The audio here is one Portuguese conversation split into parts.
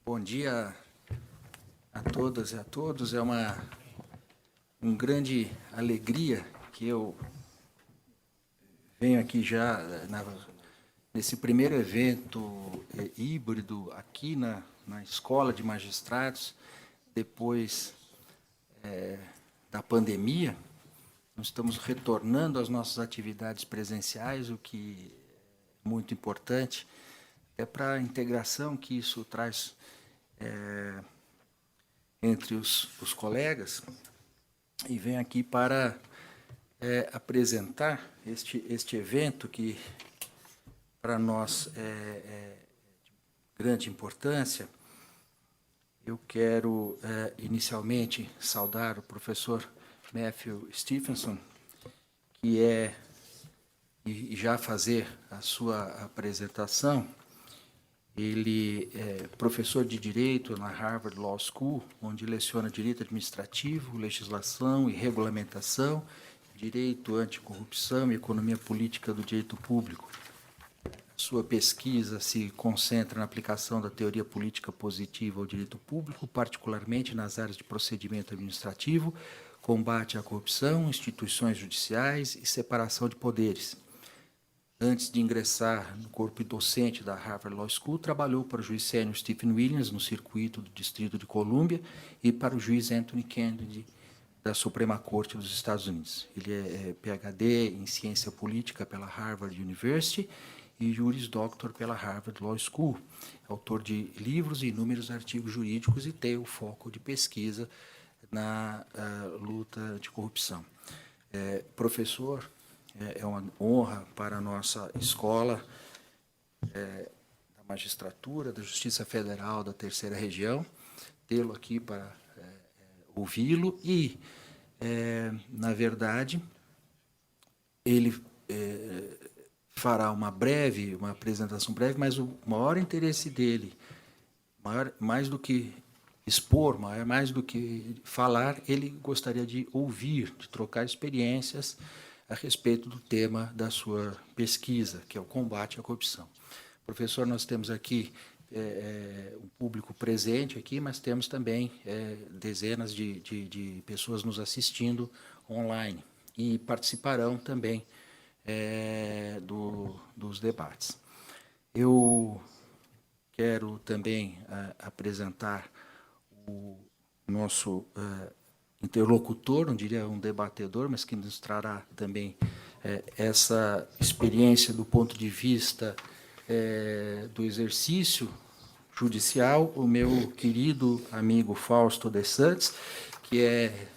Bom dia a todas e a todos. É uma grande alegria que eu venho aqui já nesse primeiro evento híbrido aqui na Escola de Magistrados, depois da pandemia. Nós estamos retornando às nossas atividades presenciais, o que é muito importante, é para a integração que isso traz entre os colegas, e venho aqui para apresentar este evento que, para nós, é de grande importância. Eu quero, inicialmente, saudar o professor Matthew Stephenson, que e já fazer a sua apresentação. Ele é professor de Direito na Harvard Law School, onde leciona Direito Administrativo, Legislação e Regulamentação, Direito Anticorrupção e Economia Política do Direito Público. Sua pesquisa se concentra na aplicação da teoria política positiva ao direito público, particularmente nas áreas de procedimento administrativo, combate à corrupção, instituições judiciais e separação de poderes. Antes de ingressar no corpo docente da Harvard Law School, trabalhou para o juiz sênior Stephen Williams, no circuito do Distrito de Colômbia, e para o juiz Anthony Kennedy, da Suprema Corte dos Estados Unidos. Ele é PhD em Ciência Política pela Harvard University e Juris Doctor pela Harvard Law School. Autor de livros e inúmeros artigos jurídicos e tem o foco de pesquisa na luta anticorrupção. Professor, é uma honra para a nossa escola da magistratura, da Justiça Federal da Terceira Região, tê-lo aqui para ouvi-lo e, na verdade, ele fará uma apresentação breve, mas o maior interesse dele, mais do que expor, mais do que falar, ele gostaria de ouvir, de trocar experiências a respeito do tema da sua pesquisa, que é o combate à corrupção. Professor, nós temos aqui um público presente aqui, mas temos também dezenas de pessoas nos assistindo online e participarão também dos debates. Eu quero também apresentar o nosso interlocutor, não diria um debatedor, mas que nos trará também essa experiência do ponto de vista do exercício judicial, o meu querido amigo Fausto de Santos, que é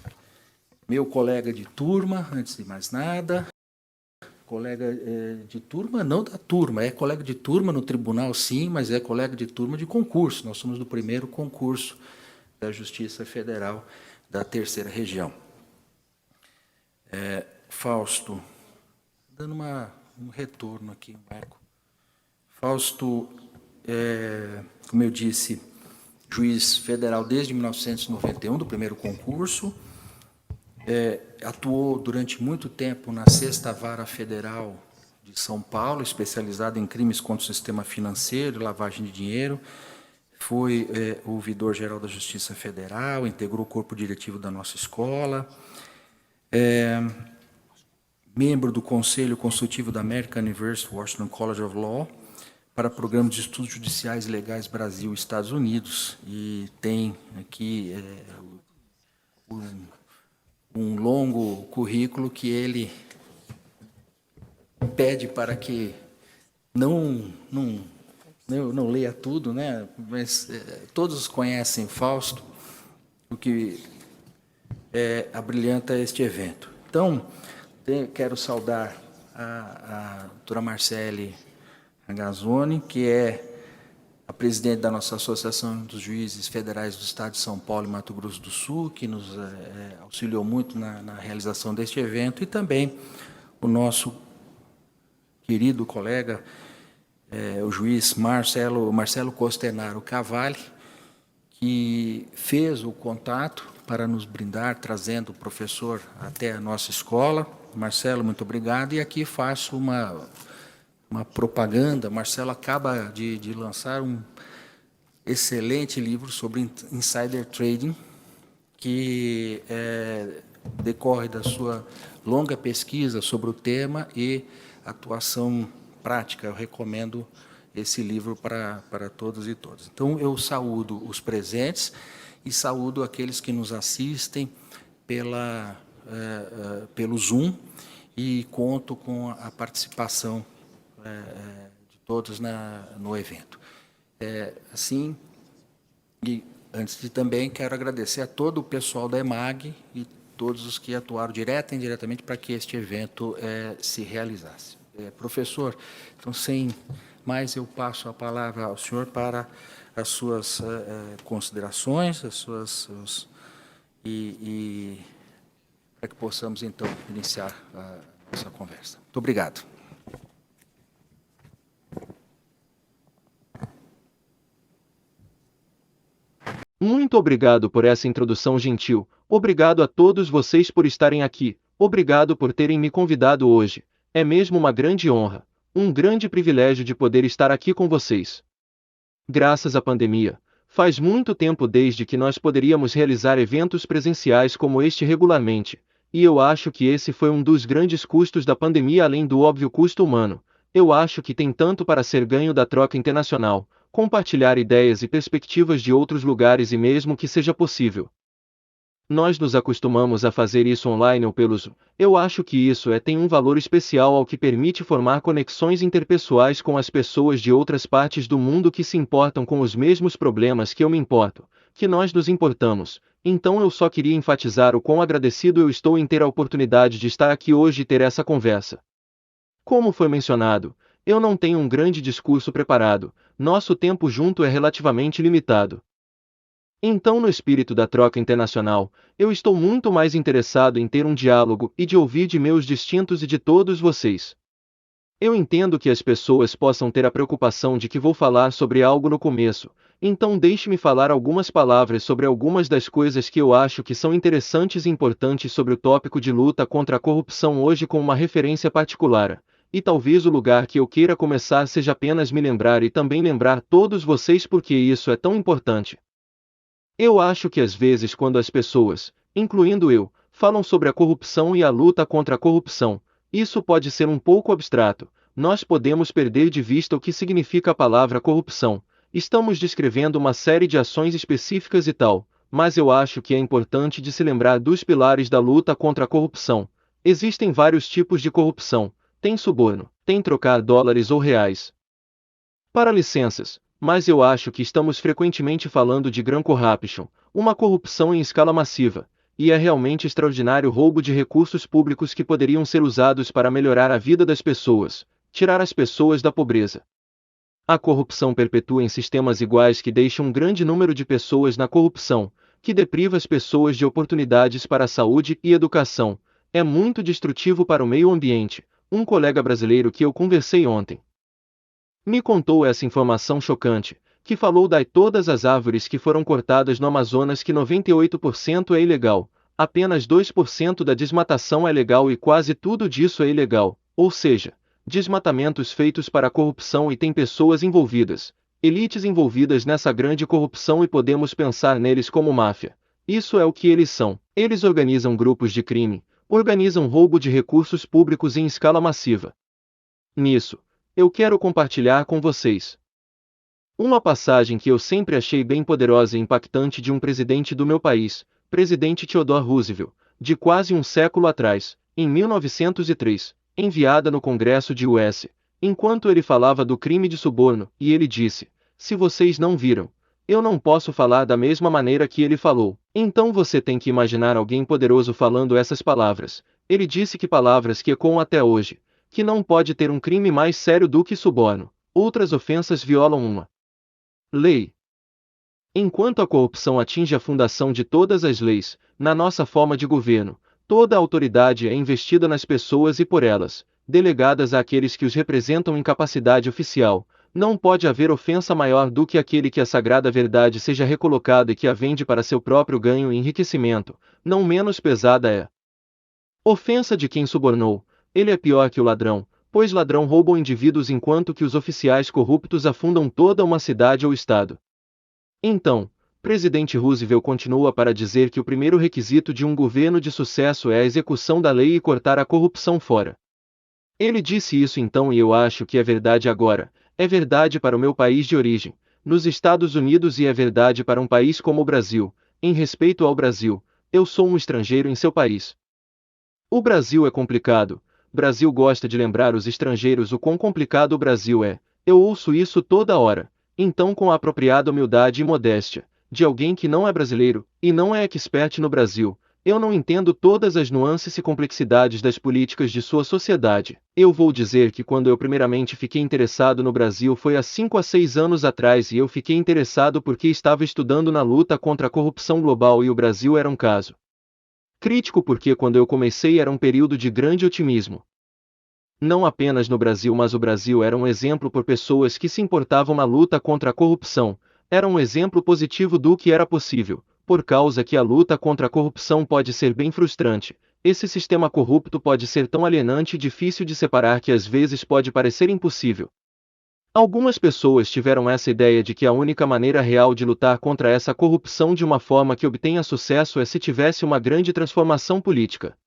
meu colega de turma, antes de mais nada, colega de turma, não da turma, é colega de turma no tribunal, sim, mas é colega de turma de concurso. Nós somos do primeiro concurso da Justiça Federal da Terceira Região. Fausto, dando um retorno aqui, Marco. Fausto, como eu disse, juiz federal desde 1991, do primeiro concurso, atuou durante muito tempo na 6ª Vara Federal de São Paulo, especializada em crimes contra o sistema financeiro e lavagem de dinheiro. Foi ouvidor-geral da Justiça Federal, integrou o corpo diretivo da nossa escola, membro do Conselho Consultivo da American University Washington College of Law, para Programa de Estudos Judiciais e Legais Brasil e Estados Unidos, e tem aqui um longo currículo que ele pede para que não leia tudo, né? Mas todos conhecem Fausto, o que abrilhanta este evento. Então, quero saudar a doutora Marcele Ragazzoni, que é a presidente da nossa Associação dos Juízes Federais do Estado de São Paulo e Mato Grosso do Sul, que nos auxiliou muito na realização deste evento, e também o nosso querido colega, o juiz Marcelo Costenaro Cavalli, que fez o contato para nos brindar, trazendo o professor até a nossa escola. Marcelo, muito obrigado. E aqui faço uma propaganda. Marcelo acaba de lançar excelente livro sobre insider trading, que decorre da sua longa pesquisa sobre o tema e atuação prática. Eu recomendo esse livro para todos e todas. Então, eu saúdo os presentes e saúdo aqueles que nos assistem pelo Zoom, e conto com a participação de todos no evento. Assim, e antes de também, quero agradecer a todo o pessoal da EMAG e todos os que atuaram direta e indiretamente para que este evento se realizasse. Professor, então, sem mais, eu passo a palavra ao senhor para as suas considerações, para que possamos, então, iniciar a nossa conversa. Muito obrigado. Muito obrigado por essa introdução gentil. Obrigado a todos vocês por estarem aqui. Obrigado por terem me convidado hoje. É mesmo uma grande honra, um grande privilégio de poder estar aqui com vocês. Graças à pandemia, faz muito tempo desde que nós poderíamos realizar eventos presenciais como este regularmente, e eu acho que esse foi um dos grandes custos da pandemia, além do óbvio custo humano. Eu acho que tem tanto para ser ganho da troca internacional, compartilhar ideias e perspectivas de outros lugares, e mesmo que seja possível, nós nos acostumamos a fazer isso online ou pelo Zoom. Eu acho que isso tem um valor especial, ao que permite formar conexões interpessoais com as pessoas de outras partes do mundo que se importam com os mesmos problemas que eu me importo, que nós nos importamos. Então eu só queria enfatizar o quão agradecido eu estou em ter a oportunidade de estar aqui hoje e ter essa conversa. Como foi mencionado, eu não tenho um grande discurso preparado, nosso tempo junto é relativamente limitado. Então, no espírito da troca internacional, eu estou muito mais interessado em ter um diálogo e de ouvir de meus distintos e de todos vocês. Eu entendo que as pessoas possam ter a preocupação de que vou falar sobre algo no começo, então deixe-me falar algumas palavras sobre algumas das coisas que eu acho que são interessantes e importantes sobre o tópico de luta contra a corrupção hoje, com uma referência particular. E talvez o lugar que eu queira começar seja apenas me lembrar e também lembrar todos vocês porque isso é tão importante. Eu acho que às vezes, quando as pessoas, incluindo eu, falam sobre a corrupção e a luta contra a corrupção, isso pode ser um pouco abstrato. Nós podemos perder de vista o que significa a palavra corrupção. Estamos descrevendo uma série de ações específicas e tal, mas eu acho que é importante de se lembrar dos pilares da luta contra a corrupção. Existem vários tipos de corrupção. Tem suborno, tem trocar dólares ou reais para licenças, mas eu acho que estamos frequentemente falando de Grand Corruption, uma corrupção em escala massiva, e é realmente extraordinário roubo de recursos públicos que poderiam ser usados para melhorar a vida das pessoas, tirar as pessoas da pobreza. A corrupção perpetua em sistemas iguais que deixam um grande número de pessoas na corrupção, que depriva as pessoas de oportunidades para a saúde e educação. É muito destrutivo para o meio ambiente. Um colega brasileiro que eu conversei ontem me contou essa informação chocante, que falou de todas as árvores que foram cortadas no Amazonas, que 98% é ilegal, apenas 2% da desmatação é legal e quase tudo disso é ilegal, ou seja, desmatamentos feitos para a corrupção, e tem pessoas envolvidas, elites envolvidas nessa grande corrupção, e podemos pensar neles como máfia. Isso é o que eles são. Eles organizam grupos de crime, organizam roubo de recursos públicos em escala massiva. Nisso, eu quero compartilhar com vocês uma passagem que eu sempre achei bem poderosa e impactante de um presidente do meu país, presidente Theodore Roosevelt, de quase um século atrás, em 1903, enviada no Congresso de US, enquanto ele falava do crime de suborno, e ele disse: "Se vocês não viram, eu não posso falar da mesma maneira que ele falou." Então você tem que imaginar alguém poderoso falando essas palavras. Ele disse que palavras que ecoam até hoje, que não pode ter um crime mais sério do que suborno. Outras ofensas violam uma lei. Enquanto a corrupção atinge a fundação de todas as leis, na nossa forma de governo, toda a autoridade é investida nas pessoas e por elas, delegadas àqueles que os representam em capacidade oficial. Não pode haver ofensa maior do que aquele que a sagrada verdade seja recolocada e que a vende para seu próprio ganho e enriquecimento. Não menos pesada é ofensa de quem subornou. Ele é pior que o ladrão, pois ladrão roubam indivíduos enquanto que os oficiais corruptos afundam toda uma cidade ou estado. Então, presidente Roosevelt continua para dizer que o primeiro requisito de um governo de sucesso é a execução da lei e cortar a corrupção fora. Ele disse isso então e eu acho que é verdade agora, é verdade para o meu país de origem, nos Estados Unidos e é verdade para um país como o Brasil. Em respeito ao Brasil, eu sou um estrangeiro em seu país. O Brasil é complicado. Brasil gosta de lembrar os estrangeiros o quão complicado o Brasil é. Eu ouço isso toda hora. Então, com a apropriada humildade e modéstia, de alguém que não é brasileiro, e não é expert no Brasil, eu não entendo todas as nuances e complexidades das políticas de sua sociedade. Eu vou dizer que quando eu primeiramente fiquei interessado no Brasil foi há 5 a 6 anos atrás e eu fiquei interessado porque estava estudando na luta contra a corrupção global e o Brasil era um caso crítico porque quando eu comecei era um período de grande otimismo. Não apenas no Brasil, mas o Brasil era um exemplo por pessoas que se importavam na luta contra a corrupção, era um exemplo positivo do que era possível, por causa que a luta contra a corrupção pode ser bem frustrante. Esse sistema corrupto pode ser tão alienante e difícil de separar que às vezes pode parecer impossível. Algumas pessoas tiveram essa ideia de que a única maneira real de lutar contra essa corrupção de uma forma que obtenha sucesso é se tivesse uma grande transformação política.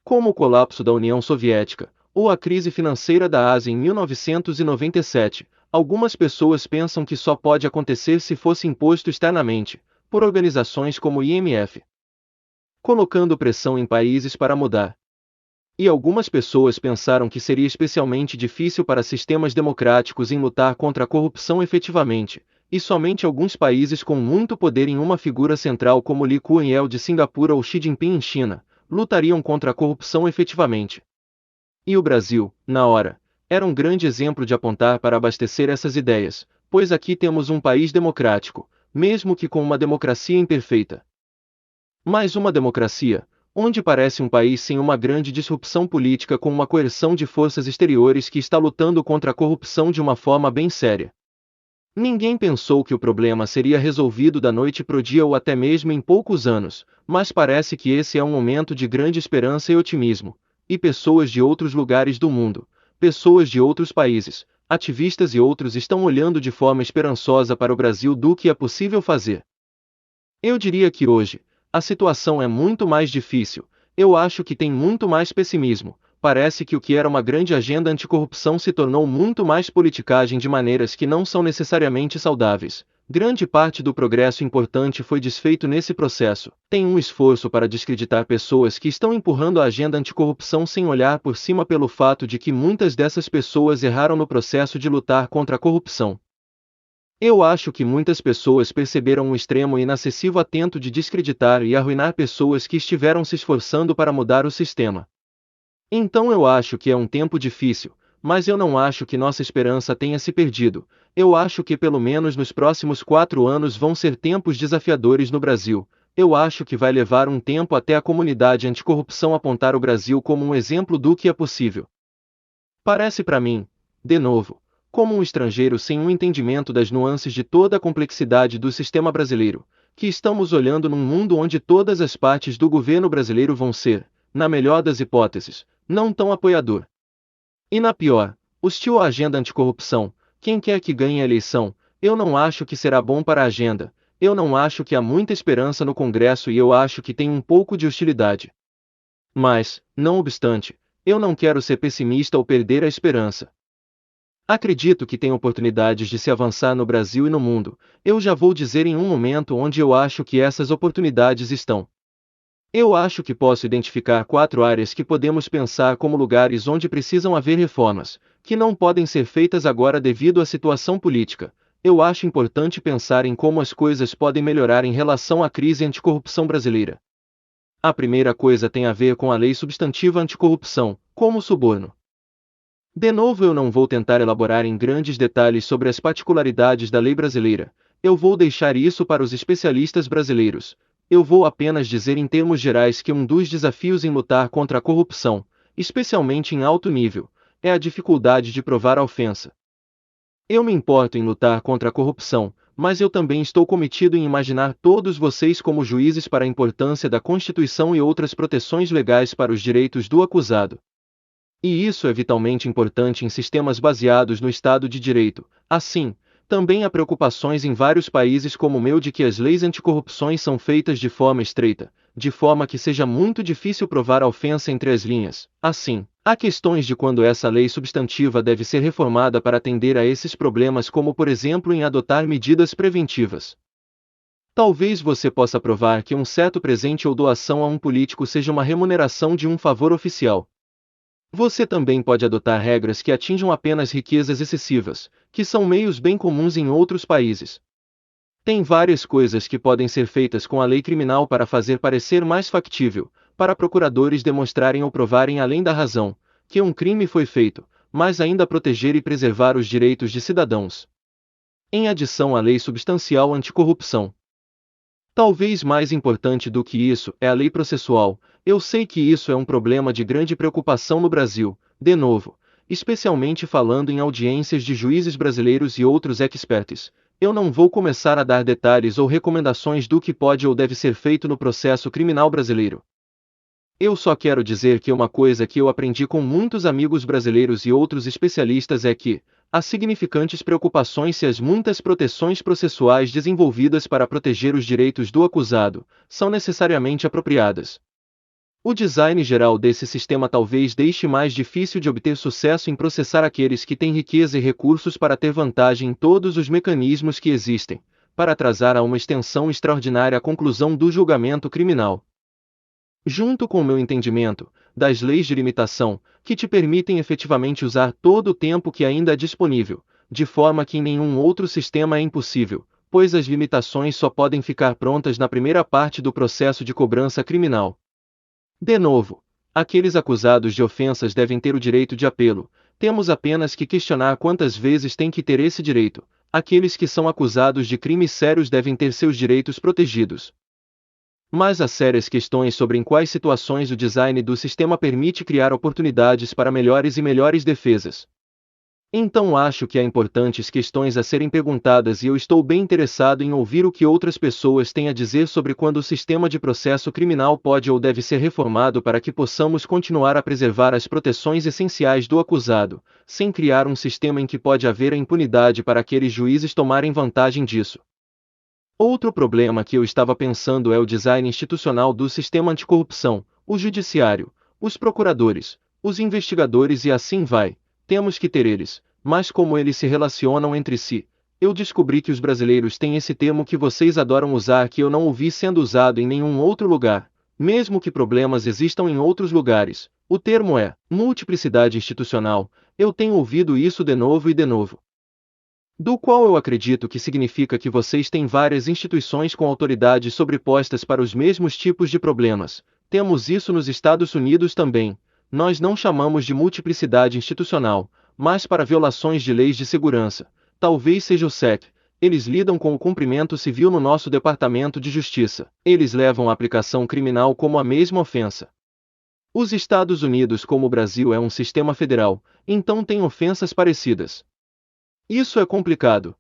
Como o colapso da União Soviética, ou a crise financeira da Ásia em 1997, algumas pessoas pensam que só pode acontecer se fosse imposto externamente, por organizações como o IMF, colocando pressão em países para mudar. E algumas pessoas pensaram que seria especialmente difícil para sistemas democráticos em lutar contra a corrupção efetivamente, e somente alguns países com muito poder em uma figura central como Lee Kuan Yew de Singapura ou Xi Jinping em China, lutariam contra a corrupção efetivamente. E o Brasil, na hora, era um grande exemplo de apontar para abastecer essas ideias, pois aqui temos um país democrático, mesmo que com uma democracia imperfeita. Mas uma democracia, onde parece um país sem uma grande disrupção política com uma coerção de forças exteriores que está lutando contra a corrupção de uma forma bem séria. Ninguém pensou que o problema seria resolvido da noite pro dia ou até mesmo em poucos anos, mas parece que esse é um momento de grande esperança e otimismo, e pessoas de outros lugares do mundo, pessoas de outros países, ativistas e outros estão olhando de forma esperançosa para o Brasil do que é possível fazer. Eu diria que hoje, a situação é muito mais difícil, eu acho que tem muito mais pessimismo, parece que o que era uma grande agenda anticorrupção se tornou muito mais politicagem de maneiras que não são necessariamente saudáveis. Grande parte do progresso importante foi desfeito nesse processo. Tem um esforço para descreditar pessoas que estão empurrando a agenda anticorrupção sem olhar por cima pelo fato de que muitas dessas pessoas erraram no processo de lutar contra a corrupção. Eu acho que muitas pessoas perceberam um extremo inacessível atento de descreditar e arruinar pessoas que estiveram se esforçando para mudar o sistema. Então eu acho que é um tempo difícil, mas eu não acho que nossa esperança tenha se perdido. Eu acho que pelo menos nos próximos 4 anos vão ser tempos desafiadores no Brasil. Eu acho que vai levar um tempo até a comunidade anticorrupção apontar o Brasil como um exemplo do que é possível. Parece para mim, de novo, como um estrangeiro sem um entendimento das nuances de toda a complexidade do sistema brasileiro, que estamos olhando num mundo onde todas as partes do governo brasileiro vão ser, na melhor das hipóteses, não tão apoiador. E na pior, hostil à agenda anticorrupção, quem quer que ganhe a eleição, eu não acho que será bom para a agenda, eu não acho que há muita esperança no Congresso e eu acho que tem um pouco de hostilidade. Mas, não obstante, eu não quero ser pessimista ou perder a esperança. Acredito que tem oportunidades de se avançar no Brasil e no mundo, eu já vou dizer em um momento onde eu acho que essas oportunidades estão. Eu acho que posso identificar 4 áreas que podemos pensar como lugares onde precisam haver reformas, que não podem ser feitas agora devido à situação política. Eu acho importante pensar em como as coisas podem melhorar em relação à crise anticorrupção brasileira. A primeira coisa tem a ver com a lei substantiva anticorrupção, como o suborno. De novo, eu não vou tentar elaborar em grandes detalhes sobre as particularidades da lei brasileira, eu vou deixar isso para os especialistas brasileiros. Eu vou apenas dizer em termos gerais que um dos desafios em lutar contra a corrupção, especialmente em alto nível, é a dificuldade de provar a ofensa. Eu me importo em lutar contra a corrupção, mas eu também estou cometido em imaginar todos vocês como juízes para a importância da Constituição e outras proteções legais para os direitos do acusado. E isso é vitalmente importante em sistemas baseados no Estado de Direito. Assim, Também há preocupações em vários países como o meu de que as leis anticorrupções são feitas de forma estreita, de forma que seja muito difícil provar a ofensa entre as linhas. Assim, há questões de quando essa lei substantiva deve ser reformada para atender a esses problemas, como por exemplo em adotar medidas preventivas. Talvez você possa provar que um certo presente ou doação a um político seja uma remuneração de um favor oficial. Você também pode adotar regras que atinjam apenas riquezas excessivas, que são meios bem comuns em outros países. Tem várias coisas que podem ser feitas com a lei criminal para fazer parecer mais factível, para procuradores demonstrarem ou provarem além da razão, que um crime foi feito, mas ainda proteger e preservar os direitos de cidadãos. Em adição à lei substancial anticorrupção. Talvez mais importante do que isso é a lei processual. Eu sei que isso é um problema de grande preocupação no Brasil, de novo, especialmente falando em audiências de juízes brasileiros e outros experts. Eu não vou começar a dar detalhes ou recomendações do que pode ou deve ser feito no processo criminal brasileiro. Eu só quero dizer que uma coisa que eu aprendi com muitos amigos brasileiros e outros especialistas é que há significantes preocupações se as muitas proteções processuais desenvolvidas para proteger os direitos do acusado são necessariamente apropriadas. O design geral desse sistema talvez deixe mais difícil de obter sucesso em processar aqueles que têm riqueza e recursos para ter vantagem em todos os mecanismos que existem, para atrasar a uma extensão extraordinária a conclusão do julgamento criminal. Junto com o meu entendimento das leis de limitação, que te permitem efetivamente usar todo o tempo que ainda é disponível, de forma que em nenhum outro sistema é impossível, pois as limitações só podem ficar prontas na primeira parte do processo de cobrança criminal. De novo, aqueles acusados de ofensas devem ter o direito de apelo. Temos apenas que questionar quantas vezes têm que ter esse direito. Aqueles que são acusados de crimes sérios devem ter seus direitos protegidos. Mas há sérias questões sobre em quais situações o design do sistema permite criar oportunidades para melhores e melhores defesas. Então acho que há importantes questões a serem perguntadas e eu estou bem interessado em ouvir o que outras pessoas têm a dizer sobre quando o sistema de processo criminal pode ou deve ser reformado para que possamos continuar a preservar as proteções essenciais do acusado, sem criar um sistema em que pode haver a impunidade para aqueles juízes tomarem vantagem disso. Outro problema que eu estava pensando é o design institucional do sistema anticorrupção, o judiciário, os procuradores, os investigadores e assim vai. Temos que ter eles, mas como eles se relacionam entre si? Eu descobri que os brasileiros têm esse termo que vocês adoram usar que eu não ouvi sendo usado em nenhum outro lugar, mesmo que problemas existam em outros lugares. O termo é multiplicidade institucional. Eu tenho ouvido isso de novo e de novo. Do qual eu acredito que significa que vocês têm várias instituições com autoridades sobrepostas para os mesmos tipos de problemas. Temos isso nos Estados Unidos também. Nós não chamamos de multiplicidade institucional, mas para violações de leis de segurança. Talvez seja o SEC. Eles lidam com o cumprimento civil no nosso Departamento de Justiça. Eles levam a aplicação criminal como a mesma ofensa. Os Estados Unidos, como o Brasil é um sistema federal, então tem ofensas parecidas. Isso é complicado.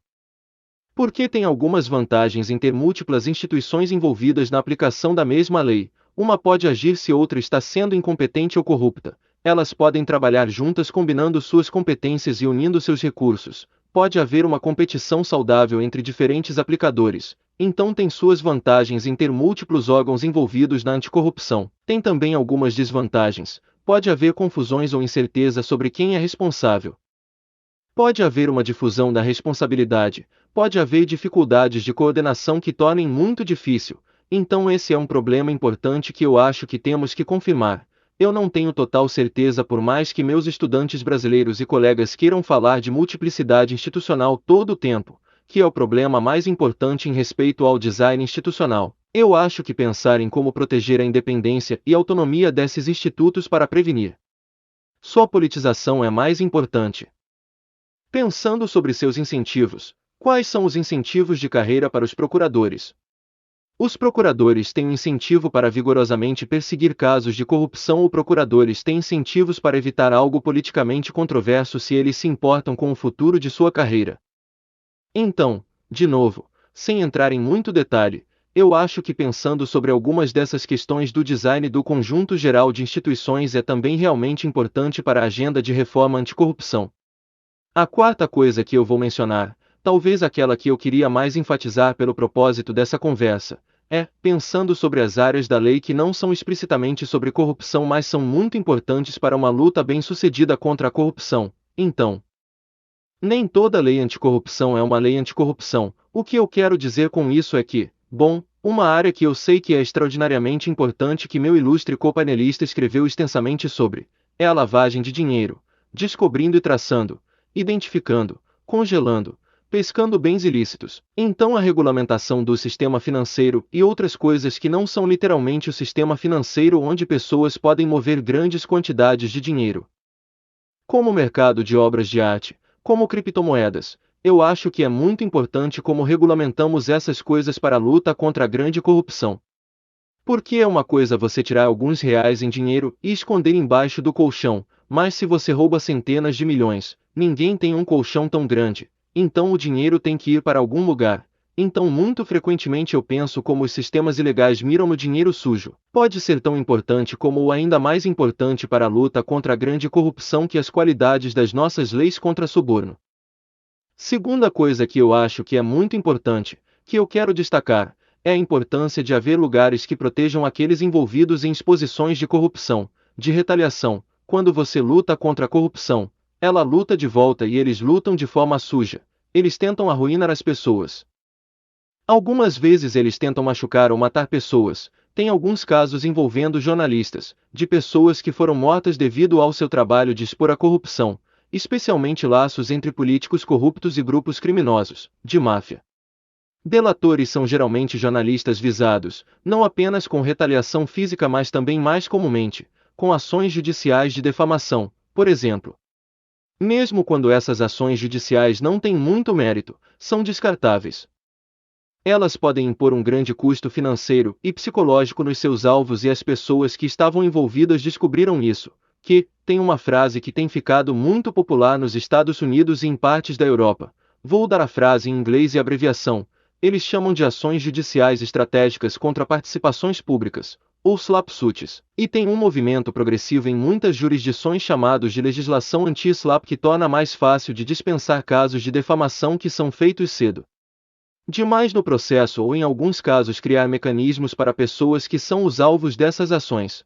Porque tem algumas vantagens em ter múltiplas instituições envolvidas na aplicação da mesma lei. Uma pode agir se outra está sendo incompetente ou corrupta. Elas podem trabalhar juntas combinando suas competências e unindo seus recursos. Pode haver uma competição saudável entre diferentes aplicadores. Então tem suas vantagens em ter múltiplos órgãos envolvidos na anticorrupção. Tem também algumas desvantagens. Pode haver confusões ou incerteza sobre quem é responsável. Pode haver uma difusão da responsabilidade. Pode haver dificuldades de coordenação que tornem muito difícil. Então esse é um problema importante que eu acho que temos que confirmar. Eu não tenho total certeza por mais que meus estudantes brasileiros e colegas queiram falar de multiplicidade institucional todo o tempo, que é o problema mais importante em respeito ao design institucional. Eu acho que pensar em como proteger a independência e autonomia desses institutos para prevenir sua politização é mais importante. Pensando sobre seus incentivos, quais são os incentivos de carreira para os procuradores? Os procuradores têm um incentivo para vigorosamente perseguir casos de corrupção ou procuradores têm incentivos para evitar algo politicamente controverso se eles se importam com o futuro de sua carreira. Então, de novo, sem entrar em muito detalhe, eu acho que pensando sobre algumas dessas questões do design do conjunto geral de instituições é também realmente importante para a agenda de reforma anticorrupção. A quarta coisa que eu vou mencionar, talvez aquela que eu queria mais enfatizar pelo propósito dessa conversa, é, pensando sobre as áreas da lei que não são explicitamente sobre corrupção mas são muito importantes para uma luta bem-sucedida contra a corrupção. Então, nem toda lei anticorrupção é uma lei anticorrupção. O que eu quero dizer com isso é que, bom, uma área que eu sei que é extraordinariamente importante que meu ilustre copainelista escreveu extensamente sobre, é a lavagem de dinheiro, descobrindo e traçando, identificando, congelando, pescando bens ilícitos. Então a regulamentação do sistema financeiro e outras coisas que não são literalmente o sistema financeiro onde pessoas podem mover grandes quantidades de dinheiro. Como o mercado de obras de arte, como criptomoedas, eu acho que é muito importante como regulamentamos essas coisas para a luta contra a grande corrupção. Porque é uma coisa você tirar alguns reais em dinheiro e esconder embaixo do colchão, mas se você rouba centenas de milhões, ninguém tem um colchão tão grande, então o dinheiro tem que ir para algum lugar. Então muito frequentemente eu penso como os sistemas ilegais miram no dinheiro sujo. Pode ser tão importante como ou ainda mais importante para a luta contra a grande corrupção que as qualidades das nossas leis contra suborno. Segunda coisa que eu acho que é muito importante, que eu quero destacar, é a importância de haver lugares que protejam aqueles envolvidos em exposições de corrupção, de retaliação. Quando você luta contra a corrupção, ela luta de volta e eles lutam de forma suja. Eles tentam arruinar as pessoas. Algumas vezes eles tentam machucar ou matar pessoas. Tem alguns casos envolvendo jornalistas, de pessoas que foram mortas devido ao seu trabalho de expor a corrupção, especialmente laços entre políticos corruptos e grupos criminosos, de máfia. Delatores são geralmente jornalistas visados, não apenas com retaliação física mas também mais comumente, com ações judiciais de defamação, por exemplo. Mesmo quando essas ações judiciais não têm muito mérito, são descartáveis. Elas podem impor um grande custo financeiro e psicológico nos seus alvos e as pessoas que estavam envolvidas descobriram isso, que, tem uma frase que tem ficado muito popular nos Estados Unidos e em partes da Europa. Vou dar a frase em inglês e abreviação. Eles chamam de ações judiciais estratégicas contra participações públicas, ou SLAPP suits, e tem um movimento progressivo em muitas jurisdições chamados de legislação anti-SLAPP que torna mais fácil de dispensar casos de defamação que são feitos cedo demais no processo ou em alguns casos criar mecanismos para pessoas que são os alvos dessas ações.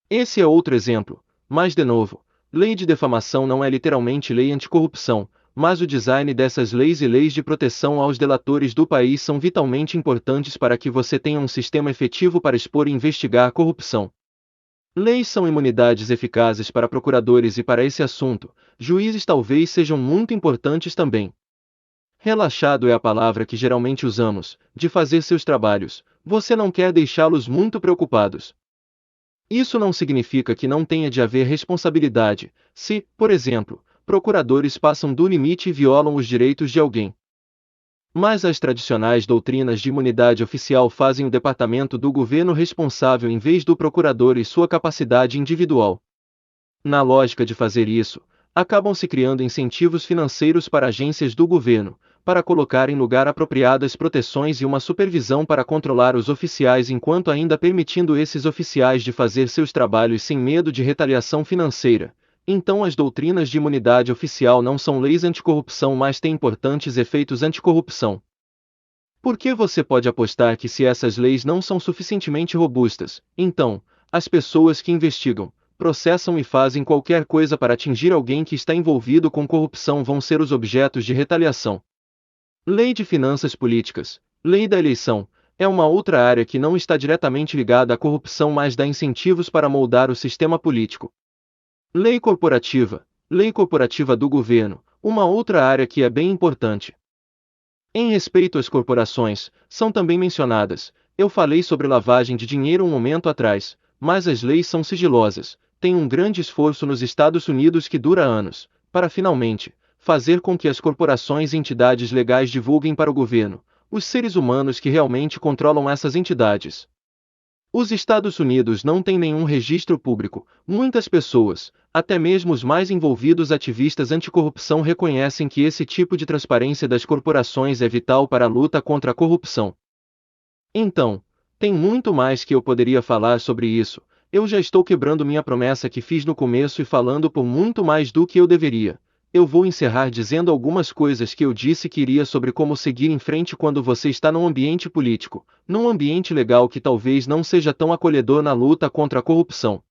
Esse é outro exemplo, mas de novo, lei de defamação não é literalmente lei anticorrupção, mas o design dessas leis e leis de proteção aos delatores do país são vitalmente importantes para que você tenha um sistema efetivo para expor e investigar a corrupção. Leis são imunidades eficazes para procuradores e para esse assunto, juízes talvez sejam muito importantes também. Relaxado é a palavra que geralmente usamos, de fazer seus trabalhos, você não quer deixá-los muito preocupados. Isso não significa que não tenha de haver responsabilidade, se, por exemplo, procuradores passam do limite e violam os direitos de alguém. Mas as tradicionais doutrinas de imunidade oficial fazem o departamento do governo responsável em vez do procurador e sua capacidade individual. Na lógica de fazer isso, acabam se criando incentivos financeiros para agências do governo, para colocar em lugar apropriadas proteções e uma supervisão para controlar os oficiais enquanto ainda permitindo esses oficiais de fazer seus trabalhos sem medo de retaliação financeira. Então as doutrinas de imunidade oficial não são leis anticorrupção mas têm importantes efeitos anticorrupção. Porque você pode apostar que se essas leis não são suficientemente robustas, então, as pessoas que investigam, processam e fazem qualquer coisa para atingir alguém que está envolvido com corrupção vão ser os objetos de retaliação. Lei de finanças políticas, lei da eleição, é uma outra área que não está diretamente ligada à corrupção mas dá incentivos para moldar o sistema político. Lei corporativa do governo, uma outra área que é bem importante. Em respeito às corporações, são também mencionadas, eu falei sobre lavagem de dinheiro um momento atrás, mas as leis são sigilosas, tem um grande esforço nos Estados Unidos que dura anos, para finalmente, fazer com que as corporações e entidades legais divulguem para o governo, os seres humanos que realmente controlam essas entidades. Os Estados Unidos não têm nenhum registro público, muitas pessoas, até mesmo os mais envolvidos ativistas anticorrupção reconhecem que esse tipo de transparência das corporações é vital para a luta contra a corrupção. Então, tem muito mais que eu poderia falar sobre isso, eu já estou quebrando minha promessa que fiz no começo e falando por muito mais do que eu deveria. Eu vou encerrar dizendo algumas coisas que eu disse que iria sobre como seguir em frente quando você está num ambiente político, num ambiente legal que talvez não seja tão acolhedor na luta contra a corrupção.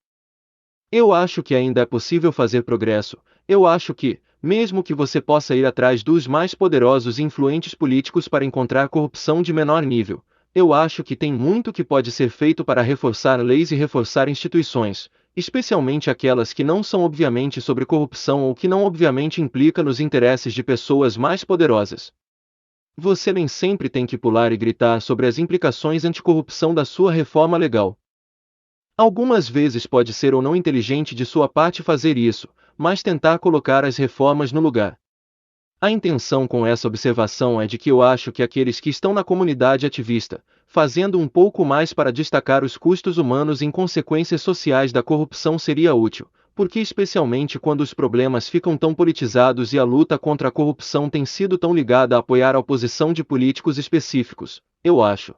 Eu acho que ainda é possível fazer progresso. Eu acho que, mesmo que você possa ir atrás dos mais poderosos e influentes políticos para encontrar corrupção de menor nível, eu acho que tem muito que pode ser feito para reforçar leis e reforçar instituições, especialmente aquelas que não são obviamente sobre corrupção ou que não obviamente implicam nos interesses de pessoas mais poderosas. Você nem sempre tem que pular e gritar sobre as implicações anticorrupção da sua reforma legal. Algumas vezes pode ser ou não inteligente de sua parte fazer isso, mas tentar colocar as reformas no lugar. A intenção com essa observação é de que eu acho que aqueles que estão na comunidade ativista, fazendo um pouco mais para destacar os custos humanos e consequências sociais da corrupção seria útil, porque especialmente quando os problemas ficam tão politizados e a luta contra a corrupção tem sido tão ligada a apoiar a oposição de políticos específicos, eu acho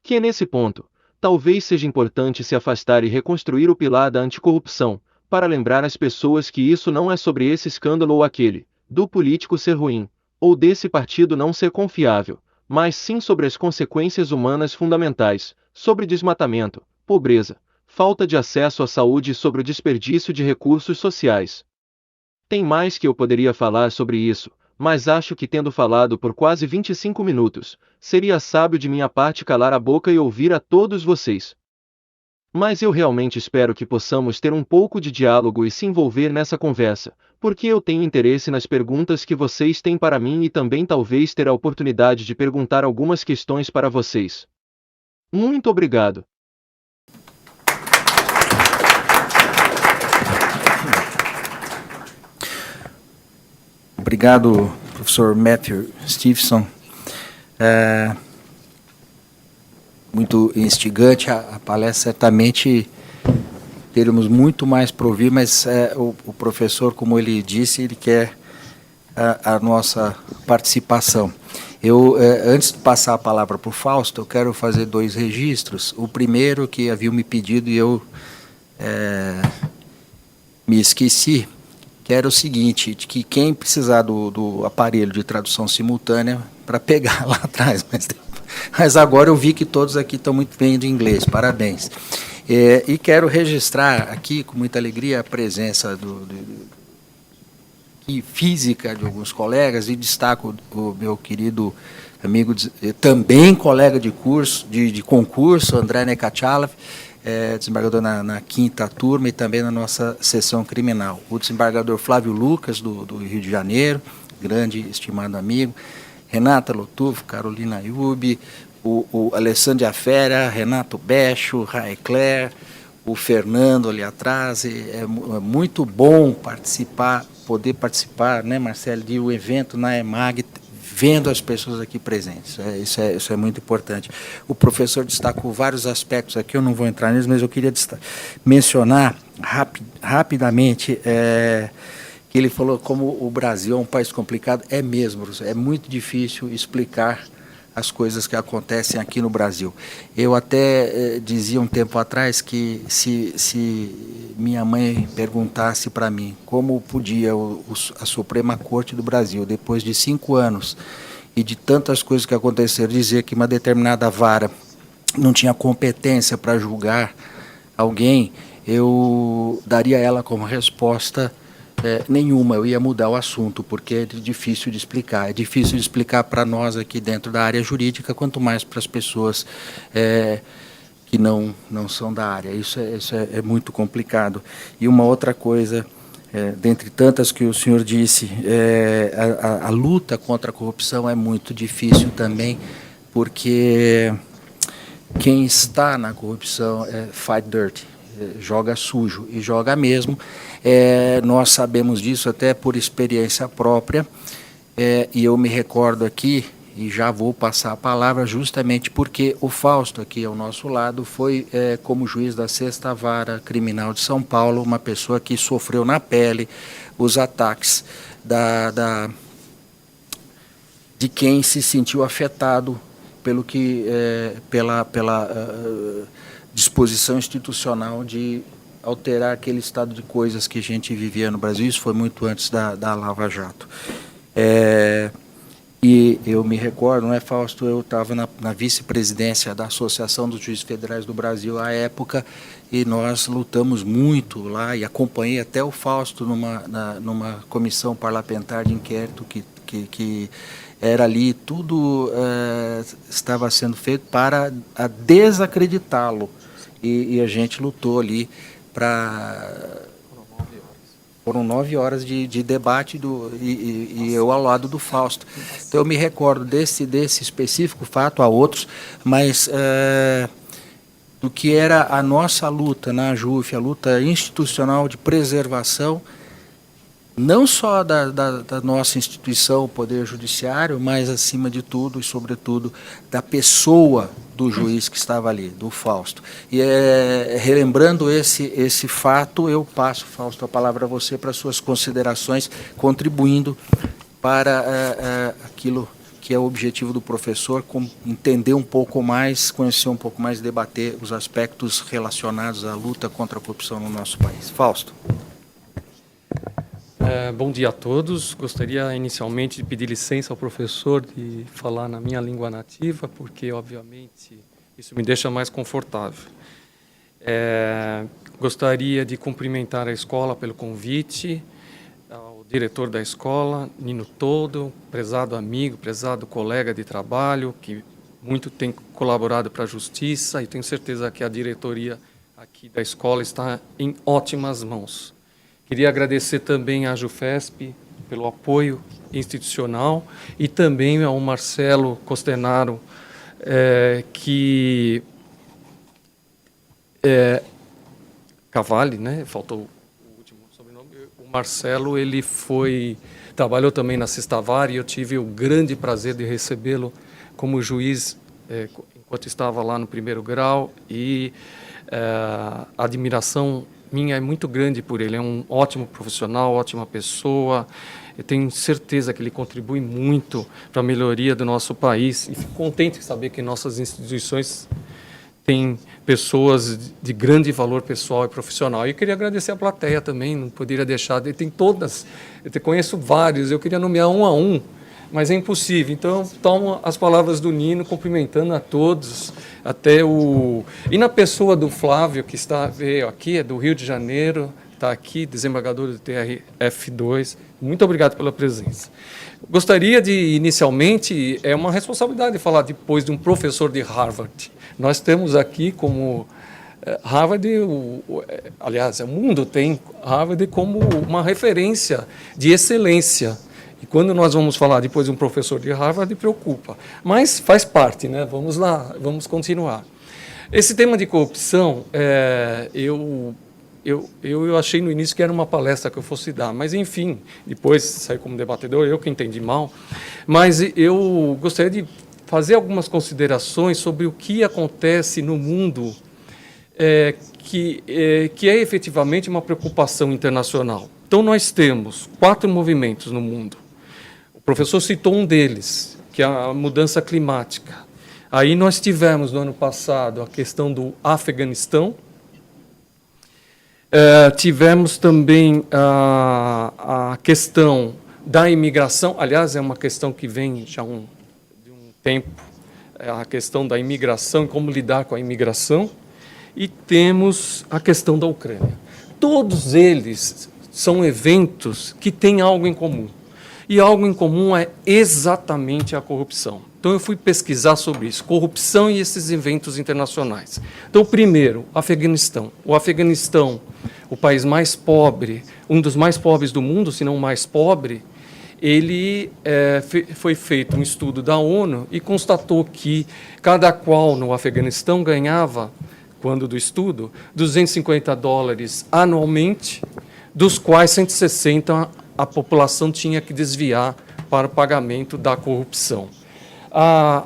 que nesse ponto, talvez seja importante se afastar e reconstruir o pilar da anticorrupção, para lembrar as pessoas que isso não é sobre esse escândalo ou aquele, do político ser ruim, ou desse partido não ser confiável, mas sim sobre as consequências humanas fundamentais, sobre desmatamento, pobreza, falta de acesso à saúde e sobre o desperdício de recursos sociais. Tem mais que eu poderia falar sobre isso, mas acho que tendo falado por quase 25 minutos, seria sábio de minha parte calar a boca e ouvir a todos vocês. Mas eu realmente espero que possamos ter um pouco de diálogo e se envolver nessa conversa, porque eu tenho interesse nas perguntas que vocês têm para mim e também talvez ter a oportunidade de perguntar algumas questões para vocês. Muito obrigado. Obrigado, professor Matthew Stevenson. Muito instigante a palestra, certamente teremos muito mais para ouvir, mas o professor, como ele disse, ele quer a nossa participação. Antes de passar a palavra para o Fausto, eu quero fazer 2 registros. O primeiro, que haviam me pedido e eu me esqueci, que era o seguinte, de que quem precisar do aparelho de tradução simultânea, para pegar lá atrás, mas agora eu vi que todos aqui estão muito bem de inglês, parabéns. E quero registrar aqui, com muita alegria, a presença física de alguns colegas, e destaco o meu querido amigo, também colega de curso, de concurso, André Nekachalov, desembargador na 5ª turma e também na nossa seção criminal. O desembargador Flávio Lucas, do Rio de Janeiro, grande, estimado amigo, Renata Lotufo, Carolina Ayub, o Alessandro Afera, Renato Becho, Raecler, o Fernando ali atrás. É muito bom poder participar, né, Marcelo, de um evento na EMAG, vendo as pessoas aqui presentes. Isso é muito importante. O professor destacou vários aspectos aqui, eu não vou entrar neles, mas eu queria mencionar rapidamente que ele falou como o Brasil é um país complicado. É mesmo, é muito difícil explicar as coisas que acontecem aqui no Brasil. Eu até dizia um tempo atrás que se minha mãe perguntasse para mim como podia a Suprema Corte do Brasil, depois de 5 anos e de tantas coisas que aconteceram, dizer que uma determinada vara não tinha competência para julgar alguém, eu daria a ela como resposta nenhuma. Eu ia mudar o assunto, porque é difícil de explicar. É difícil de explicar para nós aqui dentro da área jurídica, quanto mais para as pessoas que não são da área. Isso é muito complicado. E uma outra coisa, dentre tantas que o senhor disse, a luta contra a corrupção é muito difícil também, porque quem está na corrupção fight dirty, joga sujo, e joga mesmo. Nós sabemos disso até por experiência própria, e eu me recordo aqui, e já vou passar a palavra, justamente porque o Fausto, aqui ao nosso lado, foi, como juiz da 6ª Vara Criminal de São Paulo, uma pessoa que sofreu na pele os ataques de quem se sentiu afetado pela disposição institucional de alterar aquele estado de coisas que a gente vivia no Brasil. Isso foi muito antes da Lava Jato. E eu me recordo, não é, Fausto, eu estava na vice-presidência da Associação dos Juízes Federais do Brasil à época, e nós lutamos muito lá, e acompanhei até o Fausto numa comissão parlamentar de inquérito que era ali, tudo estava sendo feito para desacreditá-lo, e a gente lutou ali para... Foram 9 horas de debate e eu ao lado do Fausto. Então, eu me recordo desse específico fato, há outros, mas do que era a nossa luta na AJUF, a luta institucional de preservação, não só da nossa instituição, o Poder Judiciário, mas, acima de tudo e, sobretudo, da pessoa do juiz que estava ali, do Fausto. E relembrando esse fato, eu passo, Fausto, a palavra a você para suas considerações, contribuindo para aquilo que é o objetivo do professor, entender um pouco mais, conhecer um pouco mais, debater os aspectos relacionados à luta contra a corrupção no nosso país. Fausto. Bom dia a todos. Gostaria inicialmente de pedir licença ao professor de falar na minha língua nativa, porque, obviamente, isso me deixa mais confortável. Gostaria de cumprimentar a escola pelo convite, ao diretor da escola, Nino Todo, prezado amigo, prezado colega de trabalho, que muito tem colaborado para a justiça, e tenho certeza que a diretoria aqui da escola está em ótimas mãos. Queria agradecer também à JUFESP pelo apoio institucional e também ao Marcelo Costenaro, Cavalli, né? Faltou o último sobrenome. O Marcelo, ele trabalhou também na Sextavar, e eu tive o grande prazer de recebê-lo como juiz enquanto estava lá no primeiro grau, e a admiração minha é muito grande por ele. É um ótimo profissional, ótima pessoa. Eu tenho certeza que ele contribui muito para a melhoria do nosso país, e fico contente de saber que nossas instituições têm pessoas de grande valor pessoal e profissional. E eu queria agradecer a plateia também, não poderia deixar, tem todas, eu conheço vários, eu queria nomear um a um, mas é impossível. Então, tomo as palavras do Nino, cumprimentando a todos, e na pessoa do Flávio, que veio aqui, é do Rio de Janeiro, está aqui, desembargador do TRF2, muito obrigado pela presença. Gostaria de, inicialmente, é uma responsabilidade falar depois de um professor de Harvard. Nós temos aqui como Harvard, aliás, o mundo tem Harvard como uma referência de excelência. E quando nós vamos falar depois de um professor de Harvard, preocupa. Mas faz parte, né? Vamos lá, vamos continuar. Esse tema de corrupção, eu achei no início que era uma palestra que eu fosse dar, mas, enfim, depois saí como debatedor, eu que entendi mal. Mas eu gostaria de fazer algumas considerações sobre o que acontece no mundo, que é efetivamente uma preocupação internacional. Então, nós temos 4 movimentos no mundo. O professor citou um deles, que é a mudança climática. Aí nós tivemos, no ano passado, a questão do Afeganistão. Tivemos também a questão da imigração. Aliás, é uma questão que vem já de um tempo, a questão da imigração e como lidar com a imigração. E temos a questão da Ucrânia. Todos eles são eventos que têm algo em comum. E algo em comum é exatamente a corrupção. Então, eu fui pesquisar sobre isso, corrupção e esses eventos internacionais. Então, primeiro, Afeganistão. O Afeganistão, o país mais pobre, um dos mais pobres do mundo, se não o mais pobre, foi feito um estudo da ONU e constatou que cada qual no Afeganistão ganhava, quando do estudo, $250 anualmente, dos quais 160 a população tinha que desviar para o pagamento da corrupção.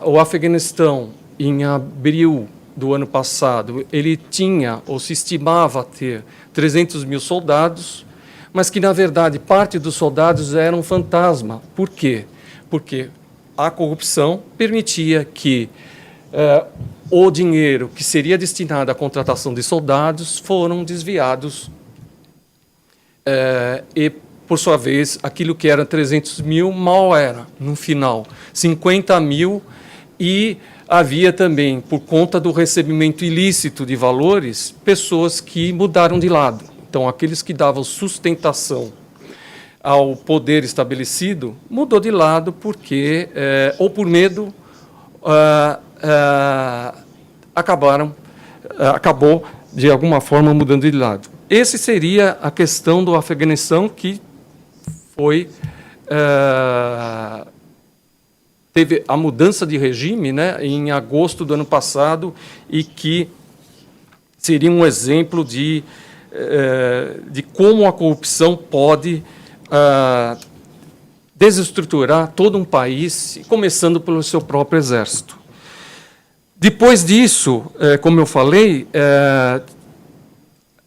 O Afeganistão, em abril do ano passado, ele tinha, ou se estimava ter, 300 mil soldados, mas que, na verdade, parte dos soldados eram fantasma. Por quê? Porque a corrupção permitia que o dinheiro que seria destinado à contratação de soldados foram desviados e, por sua vez, aquilo que era 300 mil mal era, no final, 50 mil, e havia também, por conta do recebimento ilícito de valores, pessoas que mudaram de lado. Então, aqueles que davam sustentação ao poder estabelecido, mudou de lado porque, ou por medo, acabou, de alguma forma, mudando de lado. Esse seria a questão do Afeganistão, que foi... teve a mudança de regime, né, em agosto do ano passado, e que seria um exemplo de como a corrupção pode desestruturar todo um país, começando pelo seu próprio exército. Depois disso, como eu falei,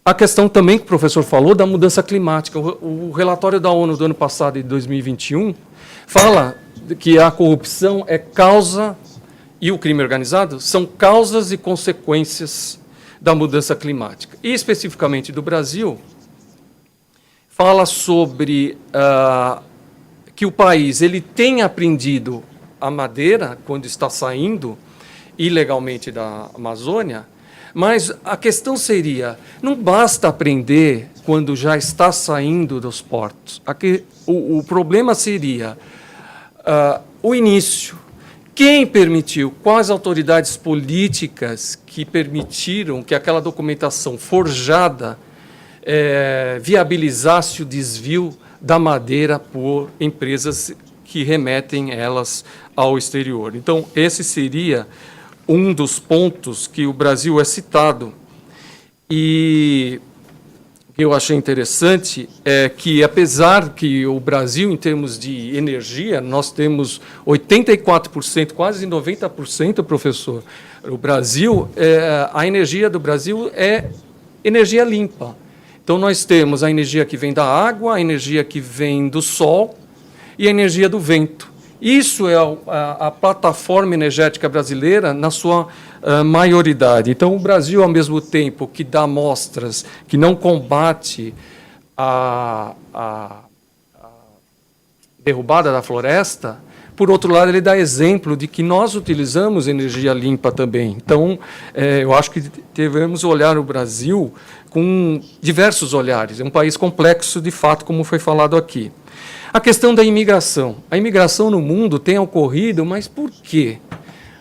a questão também que o professor falou da mudança climática. O relatório da ONU do ano passado, de 2021, fala que a corrupção é causa, e o crime organizado, são causas e consequências da mudança climática. E, especificamente do Brasil, fala sobre que o país ele tem apreendido a madeira quando está saindo ilegalmente da Amazônia, mas a questão seria, não basta apreender quando já está saindo dos portos. O problema seria o início. Quem permitiu? Quais autoridades políticas que permitiram que aquela documentação forjada viabilizasse o desvio da madeira por empresas que remetem elas ao exterior? Então, esse seria um dos pontos que o Brasil é citado. E o que eu achei interessante é que, apesar que o Brasil, em termos de energia, nós temos 84%, quase 90%, professor. O Brasil, a energia do Brasil é energia limpa. Então, nós temos a energia que vem da água, a energia que vem do sol e a energia do vento. Isso é a plataforma energética brasileira na sua maioridade. Então, o Brasil, ao mesmo tempo que dá amostras, que não combate a derrubada da floresta, por outro lado, ele dá exemplo de que nós utilizamos energia limpa também. Então, eu acho que devemos olhar o Brasil com diversos olhares. É um país complexo, de fato, como foi falado aqui. A questão da imigração. A imigração no mundo tem ocorrido, mas por quê?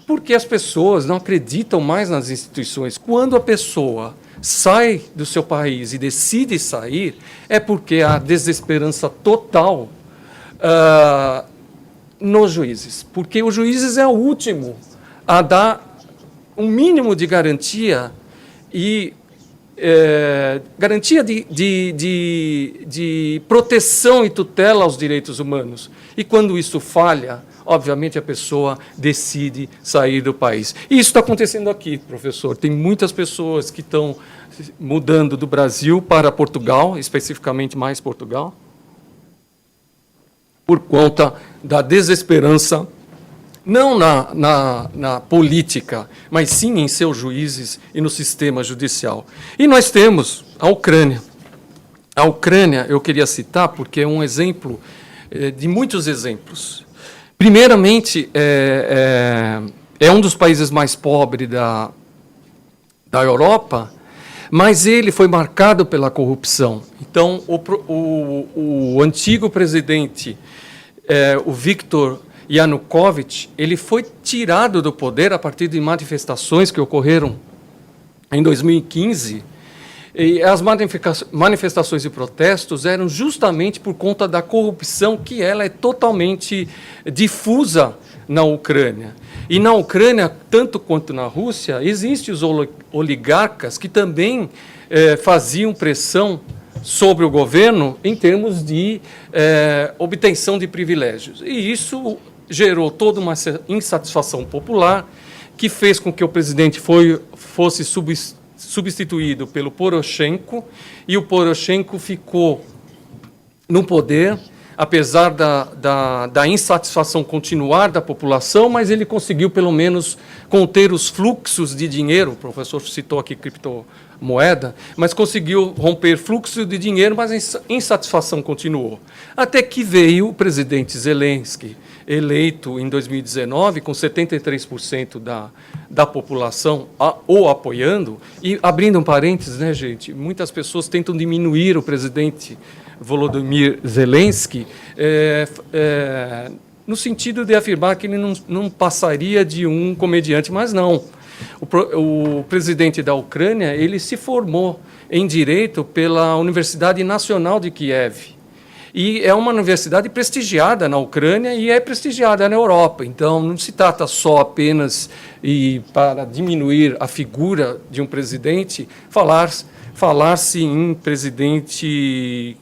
Porque as pessoas não acreditam mais nas instituições. Quando a pessoa sai do seu país e decide sair, é porque há desesperança total nos juízes. Porque os juízes é o último a dar um mínimo de garantia e garantia de proteção e tutela aos direitos humanos. E quando isso falha, obviamente a pessoa decide sair do país. E isso está acontecendo aqui, professor. Tem muitas pessoas que estão mudando do Brasil para Portugal, especificamente mais Portugal, por conta da desesperança, não na política, mas sim em seus juízes e no sistema judicial. E nós temos a Ucrânia. A Ucrânia, eu queria citar, porque é um exemplo de muitos exemplos. Primeiramente, é um dos países mais pobres da Europa, mas ele foi marcado pela corrupção. Então, o antigo presidente, o Viktor Yanukovych, ele foi tirado do poder a partir de manifestações que ocorreram em 2015, e as manifestações e protestos eram justamente por conta da corrupção, que ela é totalmente difusa na Ucrânia. E na Ucrânia, tanto quanto na Rússia, existem os oligarcas que também faziam pressão sobre o governo em termos de obtenção de privilégios. E isso gerou toda uma insatisfação popular, que fez com que o presidente fosse substituído pelo Poroshenko, e o Poroshenko ficou no poder apesar da insatisfação continuar da população, mas ele conseguiu, pelo menos, conter os fluxos de dinheiro, o professor citou aqui criptomoeda, mas conseguiu romper fluxo de dinheiro, mas a insatisfação continuou. Até que veio o presidente Zelensky, eleito em 2019, com 73% da população o apoiando, e, abrindo um parênteses, né, gente, muitas pessoas tentam diminuir o presidente Volodymyr Zelensky, no sentido de afirmar que ele não passaria de um comediante, mas não. O presidente da Ucrânia, ele se formou em Direito pela Universidade Nacional de Kiev, e é uma universidade prestigiada na Ucrânia e é prestigiada na Europa. Então, não se trata só apenas, e para diminuir a figura de um presidente, falar-se em presidente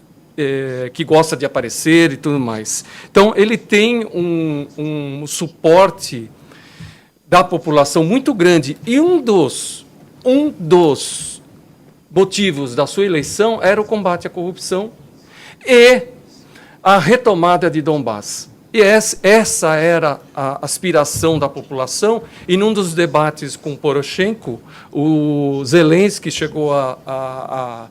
que gosta de aparecer e tudo mais. Então, ele tem um suporte da população muito grande. E um dos motivos da sua eleição era o combate à corrupção e a retomada de Donbás. E essa era a aspiração da população, e num dos debates com Poroshenko, o Zelensky chegou a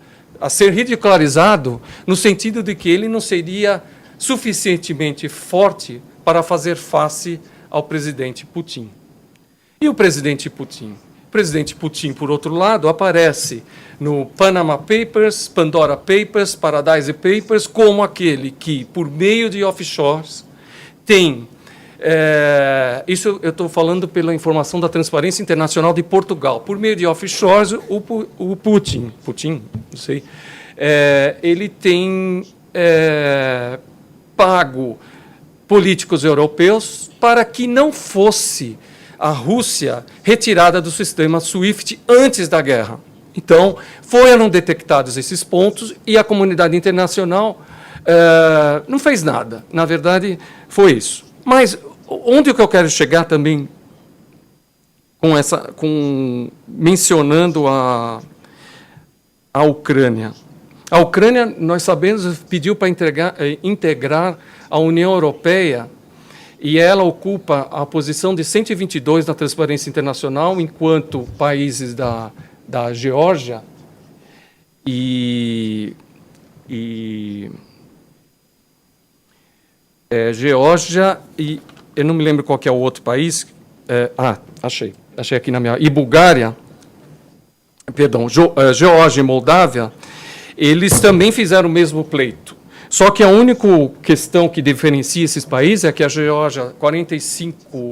ser ridicularizado no sentido de que ele não seria suficientemente forte para fazer face ao presidente Putin. E o presidente Putin? O presidente Putin, por outro lado, aparece no Panama Papers, Pandora Papers, Paradise Papers, como aquele que, por meio de offshores, tem... isso eu estou falando pela informação da Transparência Internacional de Portugal. Por meio de offshores, o Putin, não sei, ele tem pago políticos europeus para que não fosse a Rússia retirada do sistema SWIFT antes da guerra. Então, foram detectados esses pontos e a comunidade internacional não fez nada. Na verdade, foi isso. Mas onde que eu quero chegar também mencionando a Ucrânia? A Ucrânia, nós sabemos, pediu para integrar a União Europeia, e ela ocupa a posição de 122 na Transparência Internacional, enquanto países da Geórgia Geórgia e eu não me lembro qual que é o outro país. Achei aqui na minha... E Bulgária, perdão, Geórgia e Moldávia, eles também fizeram o mesmo pleito. Só que a única questão que diferencia esses países é que a Geórgia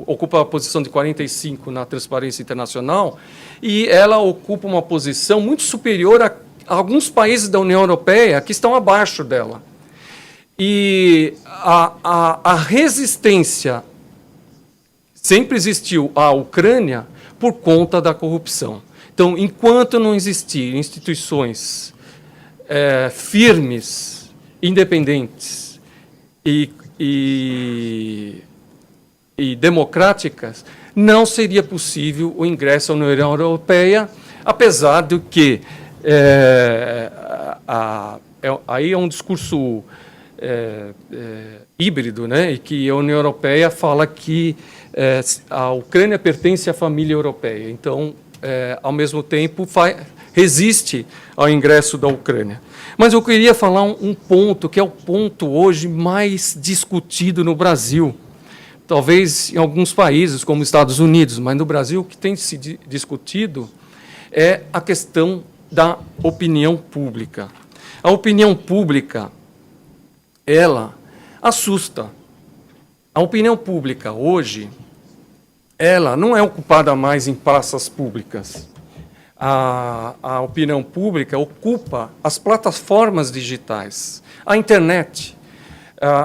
ocupa a posição de 45 na Transparência Internacional, e ela ocupa uma posição muito superior a alguns países da União Europeia que estão abaixo dela. E a resistência sempre existiu à Ucrânia por conta da corrupção. Então, enquanto não existir instituições firmes, independentes e democráticas, não seria possível o ingresso à União Europeia, apesar de que aí é um discurso híbrido, né? E que a União Europeia fala que a Ucrânia pertence à família europeia. Então, ao mesmo tempo, resiste ao ingresso da Ucrânia. Mas eu queria falar um ponto, que é o ponto hoje mais discutido no Brasil. Talvez em alguns países, como os Estados Unidos, mas no Brasil o que tem se discutido é a questão da opinião pública. A opinião pública, ela assusta. A opinião pública hoje, ela não é ocupada mais em praças públicas. A opinião pública ocupa as plataformas digitais, a internet,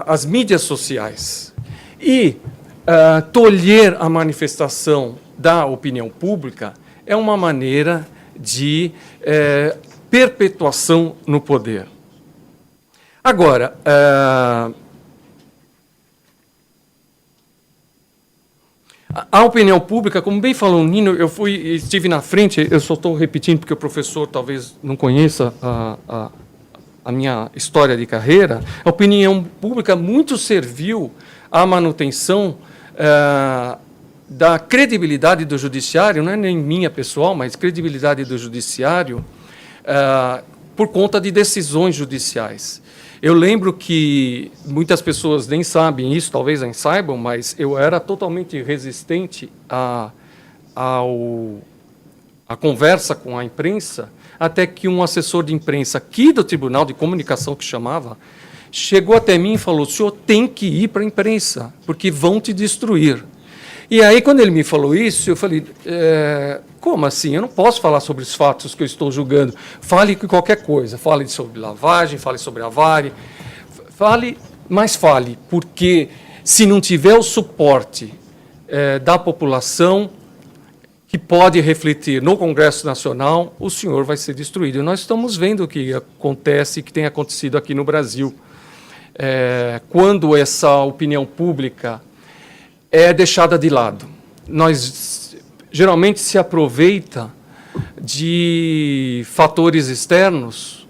as mídias sociais. E tolher a manifestação da opinião pública é uma maneira de perpetuação no poder. Agora, a opinião pública, como bem falou o Nino, estive na frente, eu só estou repetindo porque o professor talvez não conheça a minha história de carreira, a opinião pública muito serviu à manutenção da credibilidade do judiciário, não é nem minha pessoal, mas credibilidade do judiciário, por conta de decisões judiciais. Eu lembro que muitas pessoas nem sabem isso, talvez nem saibam, mas eu era totalmente resistente à conversa com a imprensa, até que um assessor de imprensa aqui do Tribunal de Comunicação, que chamava, chegou até mim e falou: o senhor tem que ir para a imprensa, porque vão te destruir. E aí, quando ele me falou isso, eu falei, como assim? Eu não posso falar sobre os fatos que eu estou julgando. Fale qualquer coisa, fale sobre lavagem, fale sobre a Varig, mas fale, porque se não tiver o suporte da população, que pode refletir no Congresso Nacional, o senhor vai ser destruído. E nós estamos vendo o que acontece, que tem acontecido aqui no Brasil. Quando essa opinião pública é deixada de lado. Nós geralmente se aproveita de fatores externos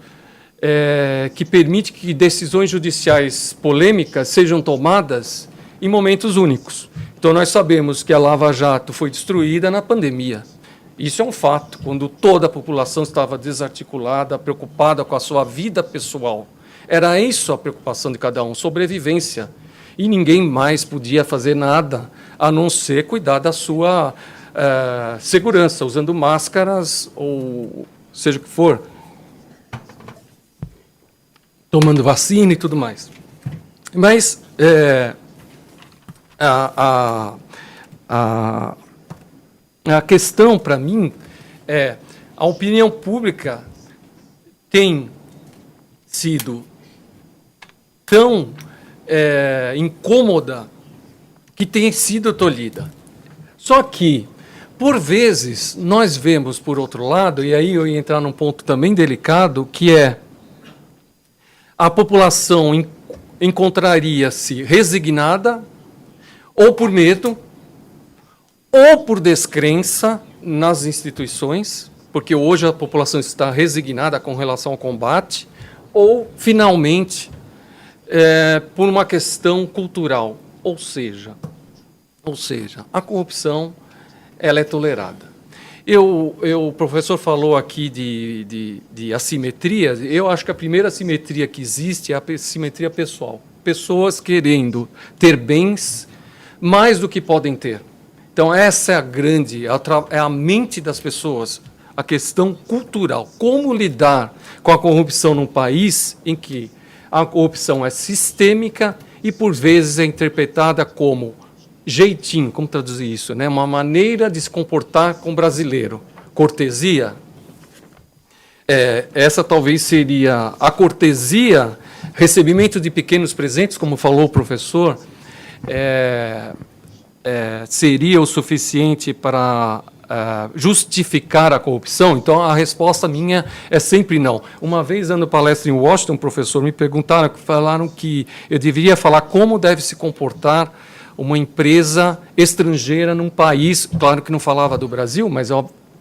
que permitem que decisões judiciais polêmicas sejam tomadas em momentos únicos. Então, nós sabemos que a Lava Jato foi destruída na pandemia. Isso é um fato, quando toda a população estava desarticulada, preocupada com a sua vida pessoal. Era isso a preocupação de cada um, sobrevivência. E ninguém mais podia fazer nada, a não ser cuidar da sua segurança, usando máscaras ou seja o que for, tomando vacina e tudo mais. Mas a questão, para mim, é a opinião pública tem sido tão incômoda que tem sido tolhida. Só que, por vezes, nós vemos, por outro lado, e aí eu ia entrar num ponto também delicado, que é a população encontraria-se resignada, ou por medo, ou por descrença nas instituições, porque hoje a população está resignada com relação ao combate, ou, finalmente, por uma questão cultural, ou seja, a corrupção ela é tolerada. O professor falou aqui de assimetria. Eu acho que a primeira assimetria que existe é a assimetria pessoal. Pessoas querendo ter bens mais do que podem ter. Então, essa é a mente das pessoas, a questão cultural. Como lidar com a corrupção num país em que a corrupção é sistêmica e, por vezes, é interpretada como jeitinho, como traduzir isso, né? Uma maneira de se comportar com o brasileiro. Cortesia. Essa talvez seria a cortesia, recebimento de pequenos presentes, como falou o professor, seria o suficiente para justificar a corrupção? Então, a resposta minha é sempre não. Uma vez, dando palestra em Washington, um professor me falaram que eu deveria falar como deve se comportar uma empresa estrangeira num país, claro que não falava do Brasil, mas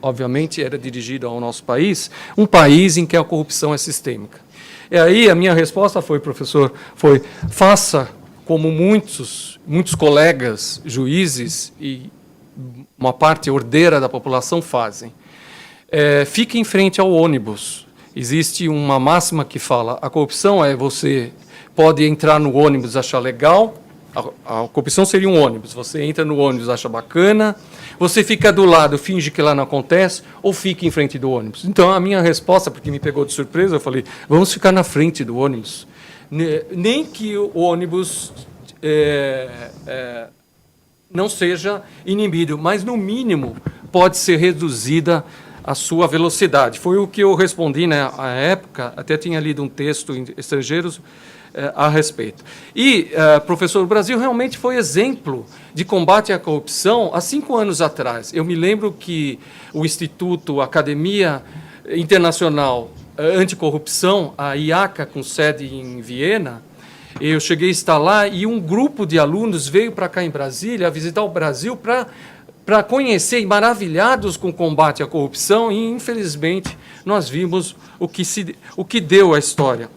obviamente era dirigido ao nosso país, um país em que a corrupção é sistêmica. E aí a minha resposta foi, professor, faça como muitos colegas juízes e uma parte ordeira da população fazem. Fique em frente ao ônibus. Existe uma máxima que fala, a corrupção você pode entrar no ônibus e achar legal. A corrupção seria um ônibus. Você entra no ônibus, acha bacana, você fica do lado, finge que lá não acontece, ou fica em frente do ônibus. Então, a minha resposta, porque me pegou de surpresa, eu falei, vamos ficar na frente do ônibus. Nem que o ônibus não seja inibido, mas, no mínimo, pode ser reduzida a sua velocidade. Foi o que eu respondi na época, até tinha lido um texto em estrangeiros, a respeito. E, professor, o Brasil realmente foi exemplo de combate à corrupção há 5 anos atrás. Eu me lembro que o Instituto, a Academia Internacional Anticorrupção, a IACA, com sede em Viena, eu cheguei a estar lá e um grupo de alunos veio para cá em Brasília, visitar o Brasil para conhecer, e maravilhados com o combate à corrupção, e, infelizmente, nós vimos o que deu a história.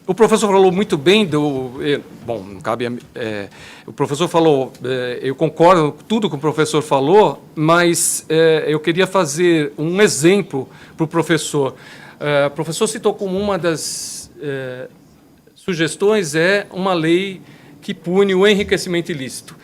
o professor falou muito bem do... Bom, não cabe... o professor falou... eu concordo com tudo que o professor falou, mas eu queria fazer um exemplo para o professor. O professor citou como uma das sugestões uma lei que pune o enriquecimento ilícito.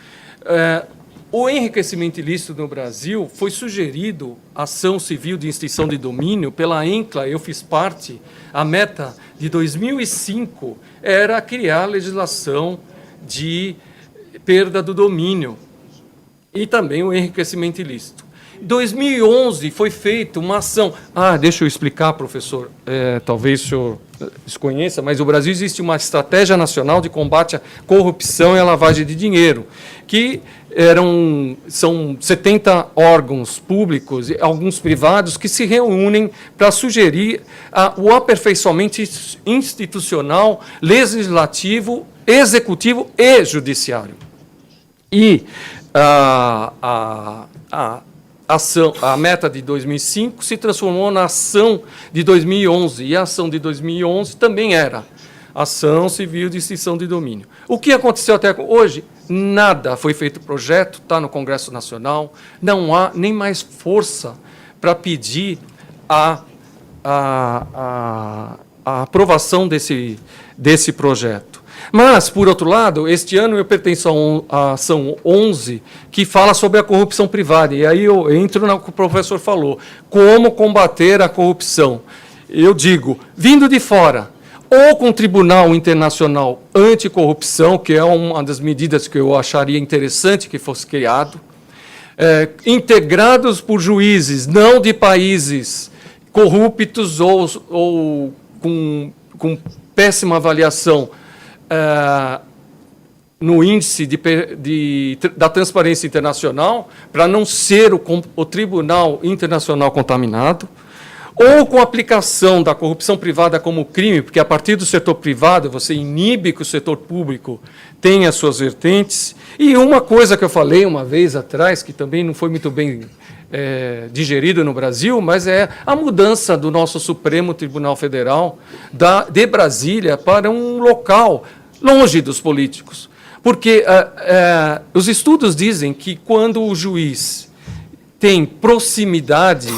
O enriquecimento ilícito no Brasil foi sugerido ação civil de extinção de domínio pela ENCLA, eu fiz parte. A meta de 2005 era criar legislação de perda do domínio e também o enriquecimento ilícito. Em 2011 foi feita uma ação... deixa eu explicar, professor, talvez o senhor desconheça, mas no Brasil existe uma estratégia nacional de combate à corrupção e à lavagem de dinheiro, que são 70 órgãos públicos e alguns privados que se reúnem para sugerir o aperfeiçoamento institucional, legislativo, executivo e judiciário. E a meta de 2005 se transformou na ação de 2011, e a ação de 2011 também era ação civil de extinção de domínio. O que aconteceu até hoje? Nada. Foi feito projeto, está no Congresso Nacional, não há nem mais força para pedir a aprovação desse projeto. Mas, por outro lado, este ano eu pertenço à ação 11, que fala sobre a corrupção privada. E aí eu entro no que o professor falou, como combater a corrupção. Eu digo, vindo de fora, ou com o Tribunal Internacional Anticorrupção, que é uma das medidas que eu acharia interessante que fosse criado, integrados por juízes não de países corruptos ou com péssima avaliação no índice da transparência internacional, para não ser o Tribunal Internacional contaminado, ou com a aplicação da corrupção privada como crime, porque a partir do setor privado você inibe que o setor público tenha as suas vertentes. E uma coisa que eu falei uma vez atrás, que também não foi muito bem digerido no Brasil, mas é a mudança do nosso Supremo Tribunal Federal de Brasília para um local longe dos políticos. Porque os estudos dizem que quando o juiz tem proximidade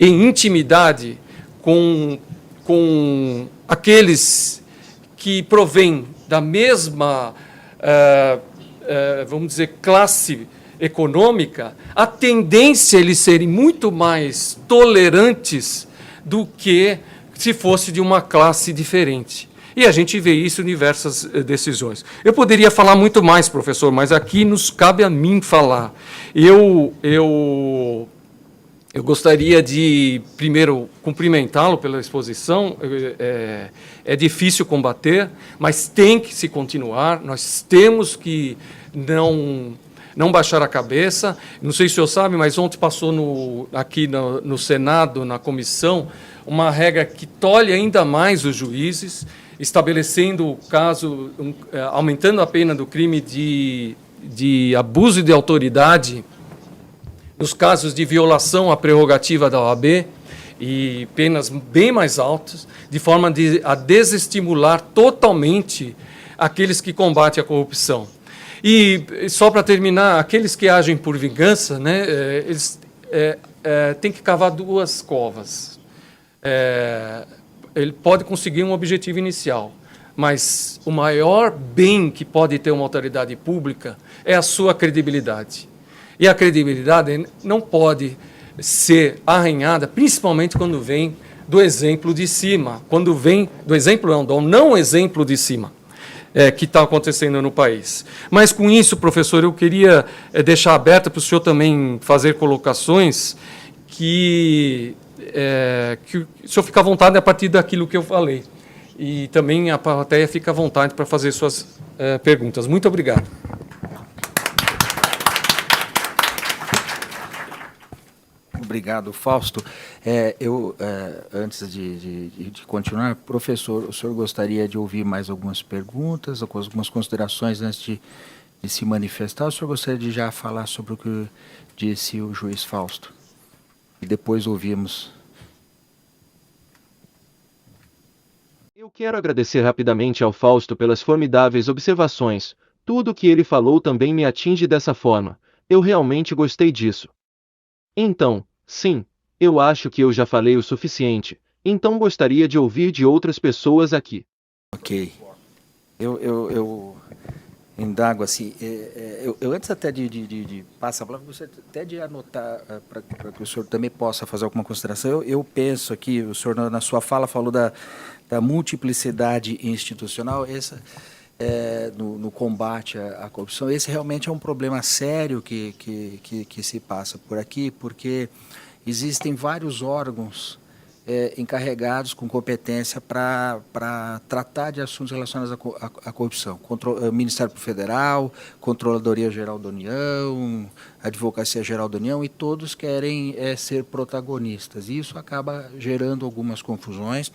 e intimidade com aqueles que provêm da mesma, vamos dizer, classe econômica, a tendência é eles serem muito mais tolerantes do que se fosse de uma classe diferente. E a gente vê isso em diversas decisões. Eu poderia falar muito mais, professor, mas aqui nos cabe a mim falar. Eu gostaria de, primeiro, cumprimentá-lo pela exposição. É difícil combater, mas tem que se continuar. Nós temos que não baixar a cabeça. Não sei se o senhor sabe, mas ontem passou aqui no Senado, na comissão, uma regra que tolhe ainda mais os juízes, estabelecendo o caso, aumentando a pena do crime de abuso de autoridade nos casos de violação à prerrogativa da OAB, e penas bem mais altas, de forma a desestimular totalmente aqueles que combatem a corrupção. E, só para terminar, aqueles que agem por vingança, né, eles têm que cavar duas covas. Ele pode conseguir um objetivo inicial, mas o maior bem que pode ter uma autoridade pública é a sua credibilidade. E a credibilidade não pode ser arranhada, principalmente quando vem do exemplo de cima, quando vem do exemplo não exemplo de cima, que está acontecendo no país. Mas, com isso, professor, eu queria deixar aberta para o senhor também fazer colocações que o senhor fica à vontade a partir daquilo que eu falei. E também a plateia fica à vontade para fazer suas perguntas. Muito obrigado. Obrigado, Fausto. Antes de continuar, professor, o senhor gostaria de ouvir mais algumas perguntas, algumas considerações antes de se manifestar? O senhor gostaria de já falar sobre o que disse o juiz Fausto? E depois ouvimos. Eu quero agradecer rapidamente ao Fausto pelas formidáveis observações. Tudo o que ele falou também me atinge dessa forma. Eu realmente gostei disso. Então, sim, eu acho que eu já falei o suficiente, então gostaria de ouvir de outras pessoas aqui. Ok. Eu indago assim, eu antes até de passar a palavra, gostaria até de anotar, para que o senhor também possa fazer alguma consideração. Eu penso aqui, o senhor na sua fala falou da multiplicidade institucional, no combate à corrupção. Esse realmente é um problema sério que se passa por aqui, porque existem vários órgãos encarregados com competência para tratar de assuntos relacionados à corrupção. Ministério Federal, Controladoria Geral da União, Advocacia Geral da União, e todos querem ser protagonistas. E isso acaba gerando algumas confusões.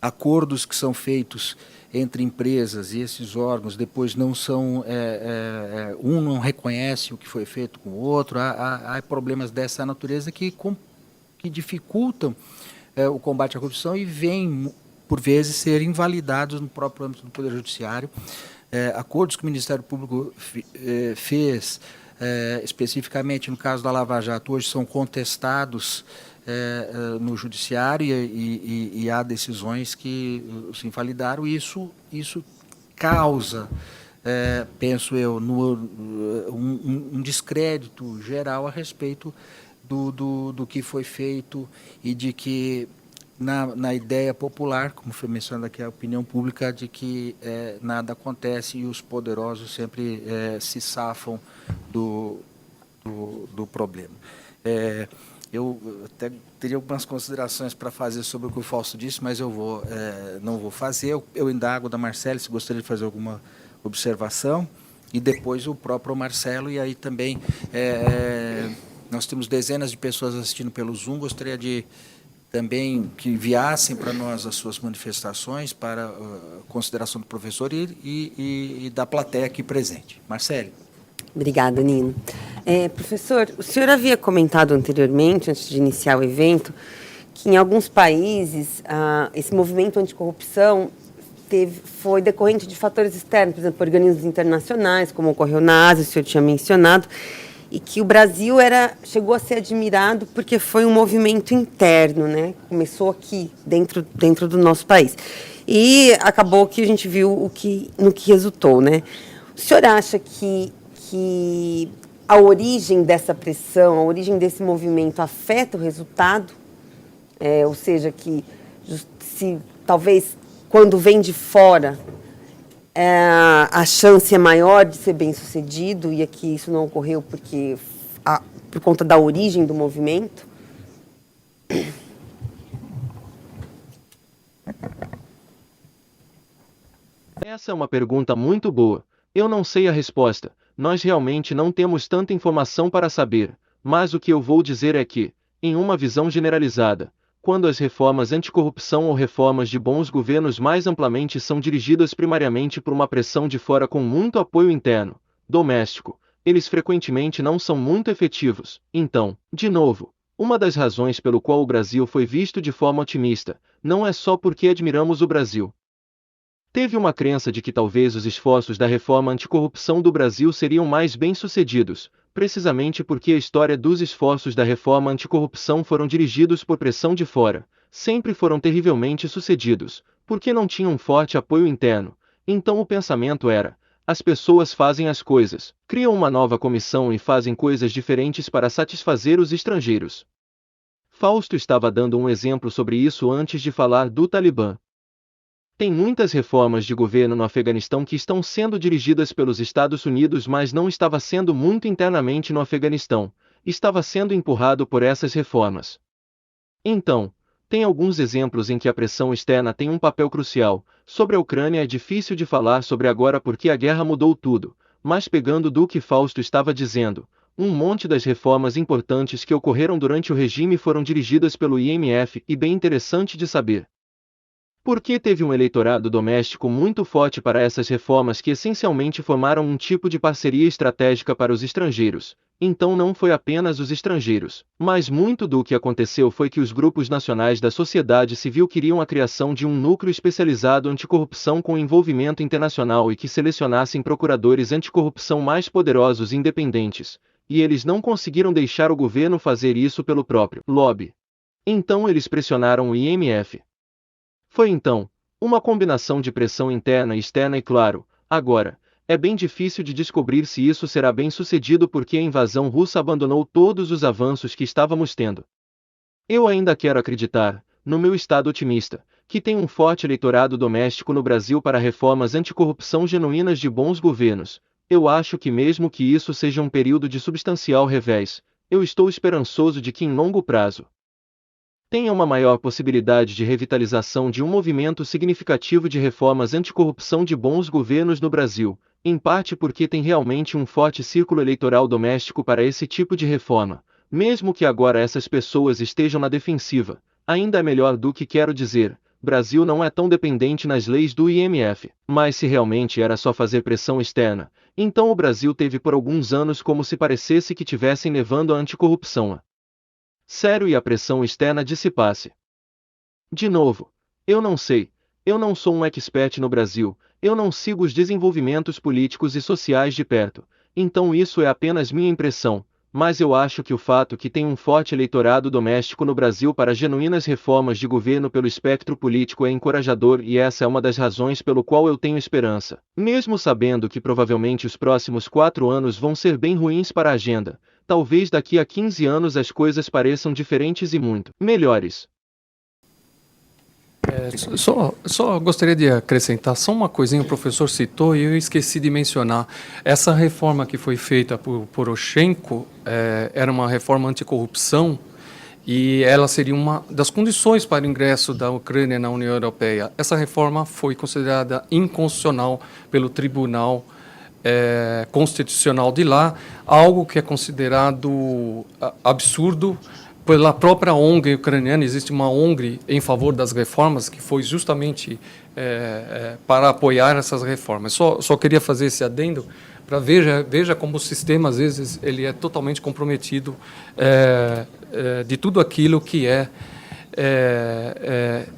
Acordos que são feitos entre empresas e esses órgãos depois não são, um não reconhece o que foi feito com o outro, há problemas dessa natureza que dificultam o combate à corrupção e vêm, por vezes, ser invalidados no próprio âmbito do Poder Judiciário. Acordos que o Ministério Público fez, especificamente no caso da Lava Jato, hoje são contestados no Judiciário e há decisões que se invalidaram, e isso causa, penso eu, um descrédito geral a respeito do que foi feito e de que, na ideia popular, como foi mencionado aqui, a opinião pública, de que nada acontece e os poderosos sempre se safam do problema. Eu até teria algumas considerações para fazer sobre o que o Fausto disse, mas eu não vou fazer. Eu indago da Marcele se gostaria de fazer alguma observação, e depois o próprio Marcelo, e aí também nós temos dezenas de pessoas assistindo pelo Zoom. Gostaria de também que enviassem para nós as suas manifestações para consideração do professor e da plateia aqui presente. Marcele. Obrigada, Nino. Professor, o senhor havia comentado anteriormente, antes de iniciar o evento, que em alguns países esse movimento anticorrupção foi decorrente de fatores externos, por exemplo, organismos internacionais, como ocorreu na Ásia, o senhor tinha mencionado, e que o Brasil chegou a ser admirado porque foi um movimento interno, né? Começou aqui, dentro do nosso país. E acabou que a gente viu no que resultou, né? O senhor acha que a origem dessa pressão, a origem desse movimento afeta o resultado? Ou seja, que se talvez quando vem de fora a chance é maior de ser bem-sucedido, e aqui isso não ocorreu por conta da origem do movimento? Essa é uma pergunta muito boa. Eu não sei a resposta. Nós realmente não temos tanta informação para saber, mas o que eu vou dizer é que, em uma visão generalizada, quando as reformas anticorrupção ou reformas de bons governos mais amplamente são dirigidas primariamente por uma pressão de fora com muito apoio interno, doméstico, eles frequentemente não são muito efetivos. Então, de novo, uma das razões pelo qual o Brasil foi visto de forma otimista, não é só porque admiramos o Brasil. Teve uma crença de que talvez os esforços da reforma anticorrupção do Brasil seriam mais bem-sucedidos, precisamente porque a história dos esforços da reforma anticorrupção foram dirigidos por pressão de fora, sempre foram terrivelmente sucedidos, porque não tinham um forte apoio interno. Então o pensamento era: as pessoas fazem as coisas, criam uma nova comissão e fazem coisas diferentes para satisfazer os estrangeiros. Fausto estava dando um exemplo sobre isso antes de falar do Talibã. Tem muitas reformas de governo no Afeganistão que estão sendo dirigidas pelos Estados Unidos, mas não estava sendo muito internamente no Afeganistão, estava sendo empurrado por essas reformas. Então, tem alguns exemplos em que a pressão externa tem um papel crucial. Sobre a Ucrânia é difícil de falar sobre agora porque a guerra mudou tudo, mas pegando do que Fausto estava dizendo, um monte das reformas importantes que ocorreram durante o regime foram dirigidas pelo IMF, e bem interessante de saber. Porque teve um eleitorado doméstico muito forte para essas reformas que essencialmente formaram um tipo de parceria estratégica para os estrangeiros, então não foi apenas os estrangeiros. Mas muito do que aconteceu foi que os grupos nacionais da sociedade civil queriam a criação de um núcleo especializado anticorrupção com envolvimento internacional e que selecionassem procuradores anticorrupção mais poderosos e independentes, e eles não conseguiram deixar o governo fazer isso pelo próprio lobby. Então eles pressionaram o IMF. Foi então uma combinação de pressão interna e externa e claro, agora, é bem difícil de descobrir se isso será bem sucedido porque a invasão russa abandonou todos os avanços que estávamos tendo. Eu ainda quero acreditar, no meu estado otimista, que tem um forte eleitorado doméstico no Brasil para reformas anticorrupção genuínas de bons governos. Eu acho que mesmo que isso seja um período de substancial revés, eu estou esperançoso de que em longo prazo tenha uma maior possibilidade de revitalização de um movimento significativo de reformas anticorrupção de bons governos no Brasil, em parte porque tem realmente um forte círculo eleitoral doméstico para esse tipo de reforma. Mesmo que agora essas pessoas estejam na defensiva, ainda é melhor do que quero dizer, Brasil não é tão dependente nas leis do IMF, mas se realmente era só fazer pressão externa, então o Brasil teve por alguns anos como se parecesse que tivessem levando a anticorrupção a sério e a pressão externa dissipasse. De novo, eu não sei, eu não sou um expert no Brasil, eu não sigo os desenvolvimentos políticos e sociais de perto, então isso é apenas minha impressão, mas eu acho que o fato que tem um forte eleitorado doméstico no Brasil para genuínas reformas de governo pelo espectro político é encorajador e essa é uma das razões pelo qual eu tenho esperança, mesmo sabendo que provavelmente os próximos 4 anos vão ser bem ruins para a agenda. Talvez daqui a 15 anos as coisas pareçam diferentes e muito melhores. Só gostaria de acrescentar só uma coisinha, o professor citou e eu esqueci de mencionar. Essa reforma que foi feita por Poroshenko era uma reforma anticorrupção e ela seria uma das condições para o ingresso da Ucrânia na União Europeia. Essa reforma foi considerada inconstitucional pelo Tribunal Constitucional de lá, algo que é considerado absurdo pela própria ONG ucraniana. Existe uma ONG em favor das reformas que foi justamente para apoiar essas reformas. Só queria fazer esse adendo para veja como o sistema às vezes ele é totalmente comprometido de tudo aquilo que é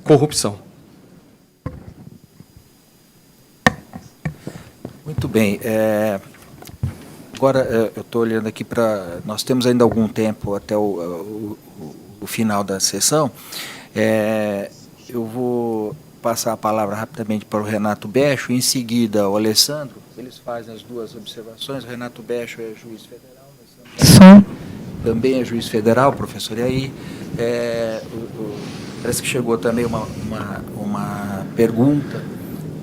corrupção. Muito bem. Agora, eu estou olhando aqui para... Nós temos ainda algum tempo até o final da sessão. Eu vou passar a palavra rapidamente para o Renato Becho, em seguida o Alessandro. Eles fazem as duas observações. O Renato Becho é juiz federal. Sim. Também é juiz federal, professor. E aí, parece que chegou também uma pergunta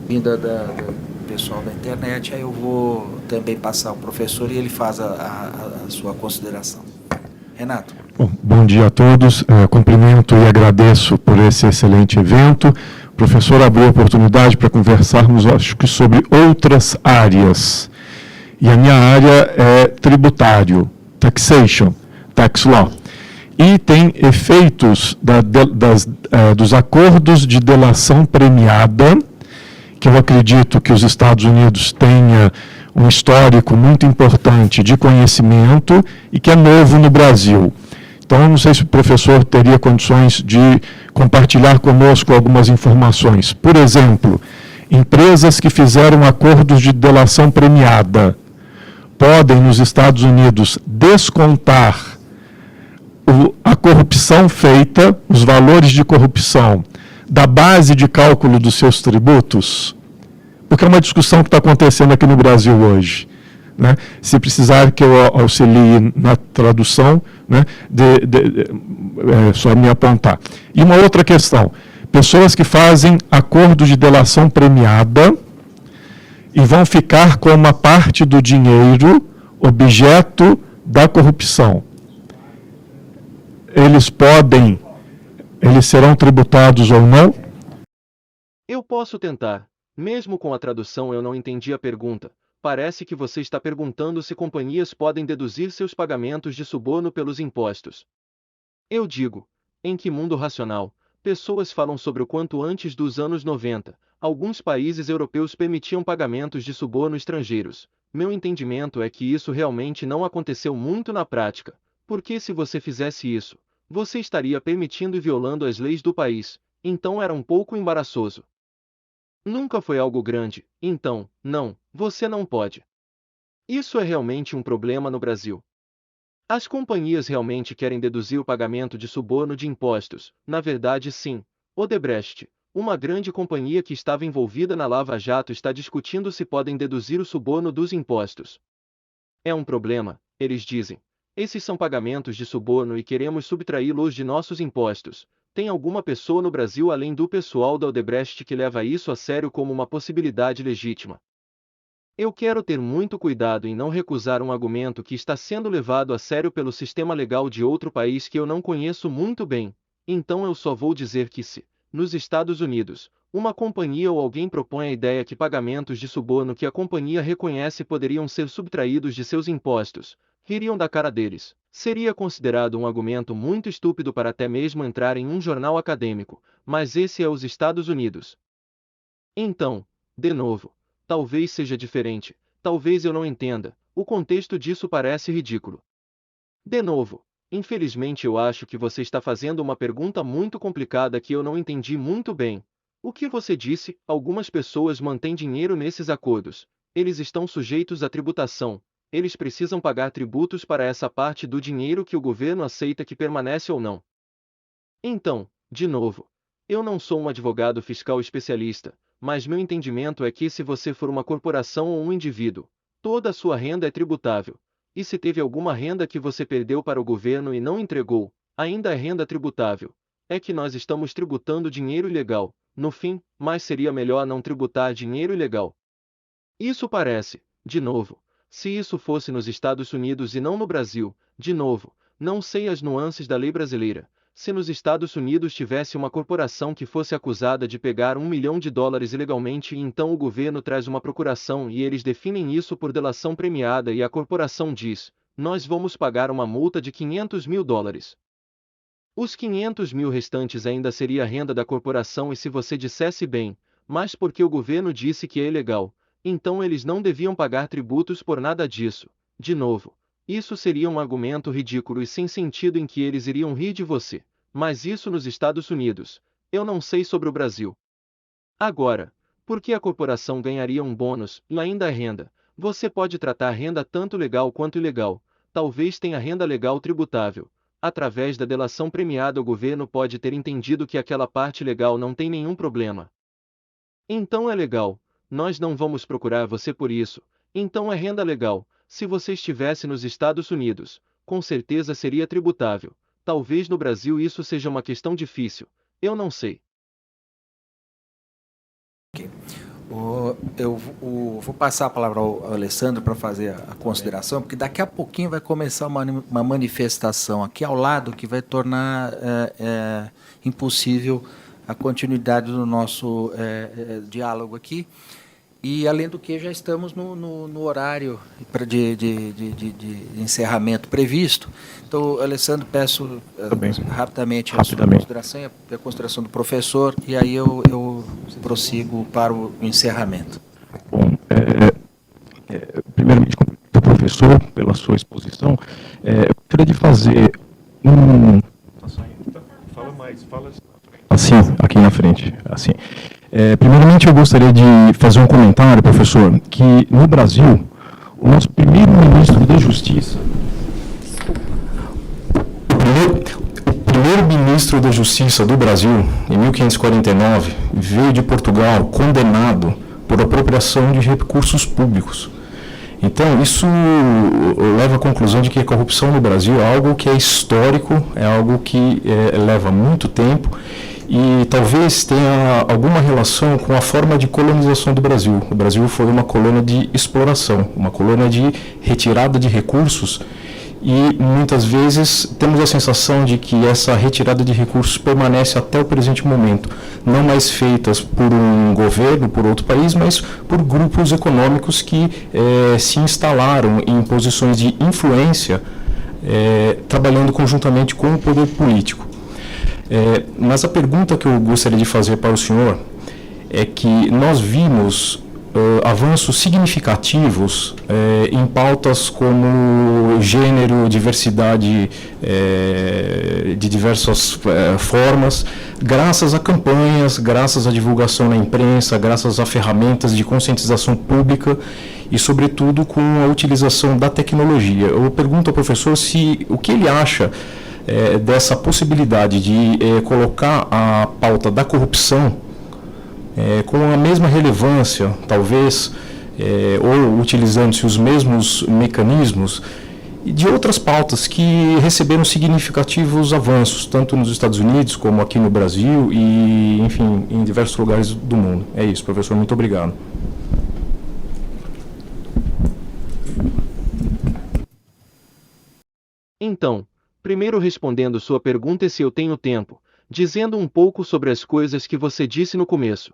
vinda do pessoal da internet, aí eu vou também passar ao professor e ele faz a sua consideração. Renato. Bom dia a todos, cumprimento e agradeço por esse excelente evento. O professor abriu a oportunidade para conversarmos, acho que sobre outras áreas, e a minha área é tributário, taxation, tax law, e tem efeitos dos acordos de delação premiada, que eu acredito que os Estados Unidos tenha um histórico muito importante de conhecimento e que é novo no Brasil. Então, eu não sei se o professor teria condições de compartilhar conosco algumas informações. Por exemplo, empresas que fizeram acordos de delação premiada podem, nos Estados Unidos, descontar a corrupção feita, os valores de corrupção, da base de cálculo dos seus tributos, porque é uma discussão que está acontecendo aqui no Brasil hoje. Né? Se precisar que eu auxilie na tradução, né, só me apontar. E uma outra questão, pessoas que fazem acordo de delação premiada e vão ficar com uma parte do dinheiro objeto da corrupção. Eles serão tributados ou não? Eu posso tentar. Mesmo com a tradução eu não entendi a pergunta. Parece que você está perguntando se companhias podem deduzir seus pagamentos de suborno pelos impostos. Eu digo, em que mundo racional, pessoas falam sobre o quanto antes dos anos 90, alguns países europeus permitiam pagamentos de suborno estrangeiros, Meu entendimento é que isso realmente não aconteceu muito na prática, porque se você fizesse isso, você estaria permitindo e violando as leis do país, então era um pouco embaraçoso. Nunca foi algo grande, então, não, você não pode. Isso é realmente um problema no Brasil. As companhias realmente querem deduzir o pagamento de suborno de impostos, na verdade sim. Odebrecht, uma grande companhia que estava envolvida na Lava Jato, está discutindo se podem deduzir o suborno dos impostos. É um problema, eles dizem. Esses são pagamentos de suborno e queremos subtraí-los de nossos impostos. Tem alguma pessoa no Brasil além do pessoal da Odebrecht que leva isso a sério como uma possibilidade legítima? Eu quero ter muito cuidado em não recusar um argumento que está sendo levado a sério pelo sistema legal de outro país que eu não conheço muito bem, então eu só vou dizer que se, nos Estados Unidos, uma companhia ou alguém propõe a ideia que pagamentos de suborno que a companhia reconhece poderiam ser subtraídos de seus impostos, ririam da cara deles. Seria considerado um argumento muito estúpido para até mesmo entrar em um jornal acadêmico, mas esse é os Estados Unidos. Então, de novo, talvez seja diferente, talvez eu não entenda, o contexto disso parece ridículo. De novo, infelizmente eu acho que você está fazendo uma pergunta muito complicada que eu não entendi muito bem. O que você disse? Algumas pessoas mantêm dinheiro nesses acordos, eles estão sujeitos à tributação, eles precisam pagar tributos para essa parte do dinheiro que o governo aceita que permanece ou não. Então, de novo, eu não sou um advogado fiscal especialista, mas meu entendimento é que se você for uma corporação ou um indivíduo, toda a sua renda é tributável. E se teve alguma renda que você perdeu para o governo e não entregou, ainda é renda tributável. É que nós estamos tributando dinheiro ilegal, no fim, mas seria melhor não tributar dinheiro ilegal. Isso parece, de novo, se isso fosse nos Estados Unidos e não no Brasil, de novo, não sei as nuances da lei brasileira. Se nos Estados Unidos tivesse uma corporação que fosse acusada de pegar $1 milhão ilegalmente e então o governo traz uma procuração e eles definem isso por delação premiada e a corporação diz, nós vamos pagar uma multa de $500 mil. Os 500 mil restantes ainda seria a renda da corporação e se você dissesse bem, mas porque o governo disse que é ilegal, então eles não deviam pagar tributos por nada disso. De novo, isso seria um argumento ridículo e sem sentido em que eles iriam rir de você. Mas isso nos Estados Unidos. Eu não sei sobre o Brasil. Agora, por que a corporação ganharia um bônus e ainda é renda? Você pode tratar renda tanto legal quanto ilegal. Talvez tenha renda legal tributável. Através da delação premiada o governo pode ter entendido que aquela parte legal não tem nenhum problema. Então é legal. Nós não vamos procurar você por isso. Então é renda legal. Se você estivesse nos Estados Unidos, com certeza seria tributável. Talvez no Brasil isso seja uma questão difícil. Eu não sei. Okay. Eu vou passar a palavra ao Alessandro para fazer a consideração, porque daqui a pouquinho vai começar uma manifestação aqui ao lado que vai tornar impossível a continuidade do nosso diálogo aqui. E, além do que, já estamos no horário de encerramento previsto. Então, Alessandro, peço rapidamente a sua consideração e a consideração do professor, e aí eu prossigo para o encerramento. Bom, primeiramente, cumprimentar o professor pela sua exposição. Eu gostaria de fazer Fala mais, fala assim, aqui na frente, assim. Primeiramente, eu gostaria de fazer um comentário, professor, que no Brasil, o nosso primeiro ministro da Justiça, o primeiro ministro da Justiça do Brasil, em 1549, veio de Portugal condenado por apropriação de recursos públicos. Então, isso leva à conclusão de que a corrupção no Brasil é algo que é histórico, é algo que leva muito tempo, e talvez tenha alguma relação com a forma de colonização do Brasil. O Brasil foi uma colônia de exploração, uma colônia de retirada de recursos, e muitas vezes temos a sensação de que essa retirada de recursos permanece até o presente momento, não mais feitas por um governo, por outro país, mas por grupos econômicos que se instalaram em posições de influência, trabalhando conjuntamente com o poder político. Mas a pergunta que eu gostaria de fazer para o senhor é que nós vimos avanços significativos em pautas como gênero, diversidade de diversas formas, graças a campanhas, graças à divulgação na imprensa, graças a ferramentas de conscientização pública e, sobretudo, com a utilização da tecnologia. Eu pergunto ao professor o que ele acha dessa possibilidade de colocar a pauta da corrupção com a mesma relevância, talvez, ou utilizando-se os mesmos mecanismos de outras pautas que receberam significativos avanços, tanto nos Estados Unidos como aqui no Brasil e, enfim, em diversos lugares do mundo. É isso, professor. Muito obrigado. Então, primeiro respondendo sua pergunta se eu tenho tempo, dizendo um pouco sobre as coisas que você disse no começo.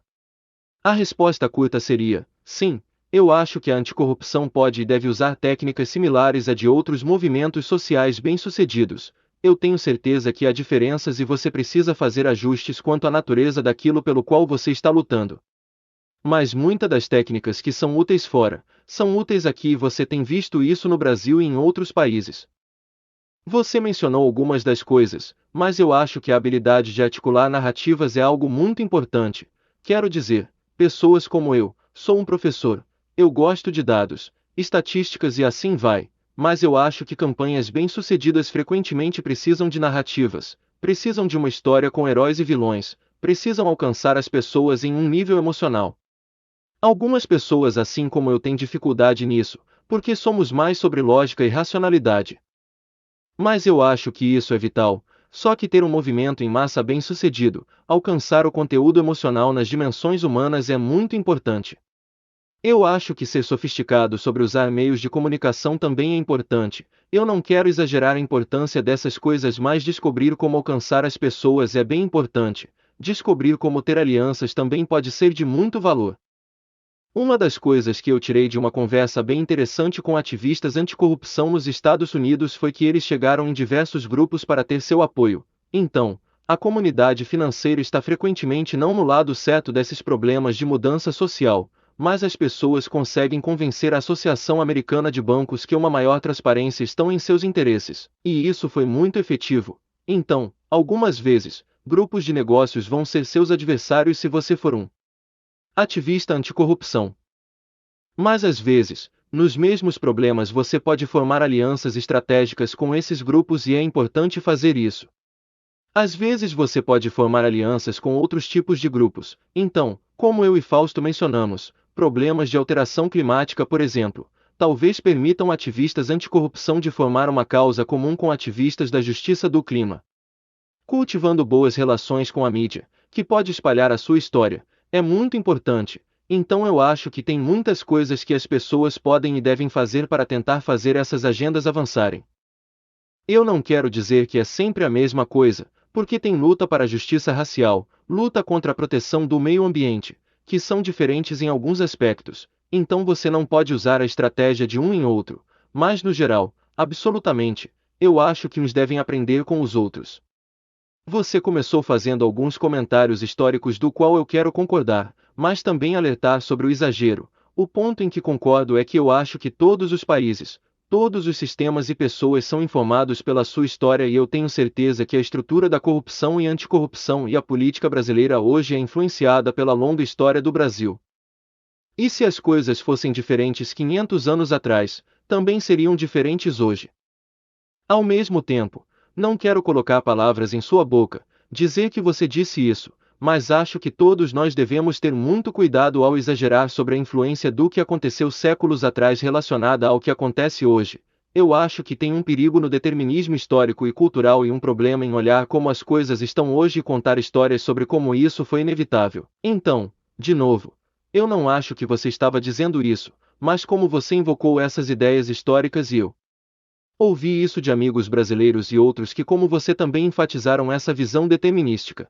A resposta curta seria, sim, eu acho que a anticorrupção pode e deve usar técnicas similares a de outros movimentos sociais bem-sucedidos. Eu tenho certeza que há diferenças e você precisa fazer ajustes quanto à natureza daquilo pelo qual você está lutando. Mas muitas das técnicas que são úteis fora, são úteis aqui e você tem visto isso no Brasil e em outros países. Você mencionou algumas das coisas, mas eu acho que a habilidade de articular narrativas é algo muito importante. Quero dizer, pessoas como eu, sou um professor, eu gosto de dados, estatísticas e assim vai, mas eu acho que campanhas bem-sucedidas frequentemente precisam de narrativas, precisam de uma história com heróis e vilões, precisam alcançar as pessoas em um nível emocional. Algumas pessoas, assim como eu, têm dificuldade nisso, porque somos mais sobre lógica e racionalidade. Mas eu acho que isso é vital, só que ter um movimento em massa bem-sucedido, alcançar o conteúdo emocional nas dimensões humanas é muito importante. Eu acho que ser sofisticado sobre usar meios de comunicação também é importante. Eu não quero exagerar a importância dessas coisas, mas descobrir como alcançar as pessoas é bem importante. Descobrir como ter alianças também pode ser de muito valor. Uma das coisas que eu tirei de uma conversa bem interessante com ativistas anticorrupção nos Estados Unidos foi que eles chegaram em diversos grupos para ter seu apoio. Então, a comunidade financeira está frequentemente não no lado certo desses problemas de mudança social, mas as pessoas conseguem convencer a Associação Americana de Bancos que uma maior transparência estão em seus interesses, e isso foi muito efetivo. Então, algumas vezes, grupos de negócios vão ser seus adversários se você for um ativista anticorrupção. Mas às vezes, nos mesmos problemas você pode formar alianças estratégicas com esses grupos e é importante fazer isso. Às vezes você pode formar alianças com outros tipos de grupos. Então, como eu e Fausto mencionamos, problemas de alteração climática, por exemplo, talvez permitam ativistas anticorrupção de formar uma causa comum com ativistas da justiça do clima. Cultivando boas relações com a mídia, que pode espalhar a sua história, é muito importante. Então eu acho que tem muitas coisas que as pessoas podem e devem fazer para tentar fazer essas agendas avançarem. Eu não quero dizer que é sempre a mesma coisa, porque tem luta para a justiça racial, luta contra a proteção do meio ambiente, que são diferentes em alguns aspectos, então você não pode usar a estratégia de um em outro, mas no geral, absolutamente, eu acho que uns devem aprender com os outros. Você começou fazendo alguns comentários históricos do qual eu quero concordar, mas também alertar sobre o exagero. O ponto em que concordo é que eu acho que todos os países, todos os sistemas e pessoas são informados pela sua história e eu tenho certeza que a estrutura da corrupção e anticorrupção e a política brasileira hoje é influenciada pela longa história do Brasil. E se as coisas fossem diferentes 500 anos atrás, também seriam diferentes hoje. Ao mesmo tempo, não quero colocar palavras em sua boca, dizer que você disse isso, mas acho que todos nós devemos ter muito cuidado ao exagerar sobre a influência do que aconteceu séculos atrás relacionada ao que acontece hoje. Eu acho que tem um perigo no determinismo histórico e cultural e um problema em olhar como as coisas estão hoje e contar histórias sobre como isso foi inevitável. Então, de novo, eu não acho que você estava dizendo isso, mas como você invocou essas ideias históricas e eu ouvi isso de amigos brasileiros e outros que como você também enfatizaram essa visão determinística.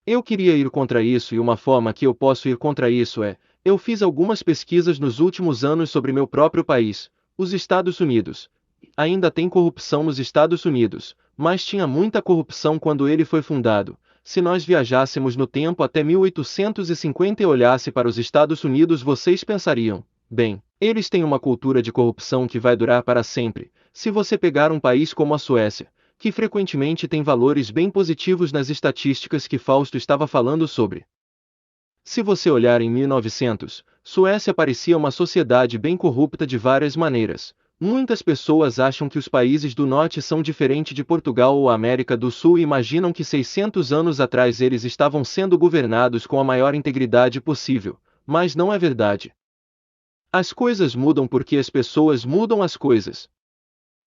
Eu queria ir contra isso e uma forma que eu posso ir contra isso é, eu fiz algumas pesquisas nos últimos anos sobre meu próprio país, os Estados Unidos. Ainda tem corrupção nos Estados Unidos, mas tinha muita corrupção quando ele foi fundado. se nós viajássemos no tempo até 1850 e olhasse para os Estados Unidos, vocês pensariam, bem, eles têm uma cultura de corrupção que vai durar para sempre. Se você pegar um país como a Suécia, que frequentemente tem valores bem positivos nas estatísticas que Fausto estava falando sobre. Se você olhar em 1900, Suécia parecia uma sociedade bem corrupta de várias maneiras. Muitas pessoas acham que os países do norte são diferentes de Portugal ou América do Sul e imaginam que 600 anos atrás eles estavam sendo governados com a maior integridade possível, mas não é verdade. As coisas mudam porque as pessoas mudam as coisas.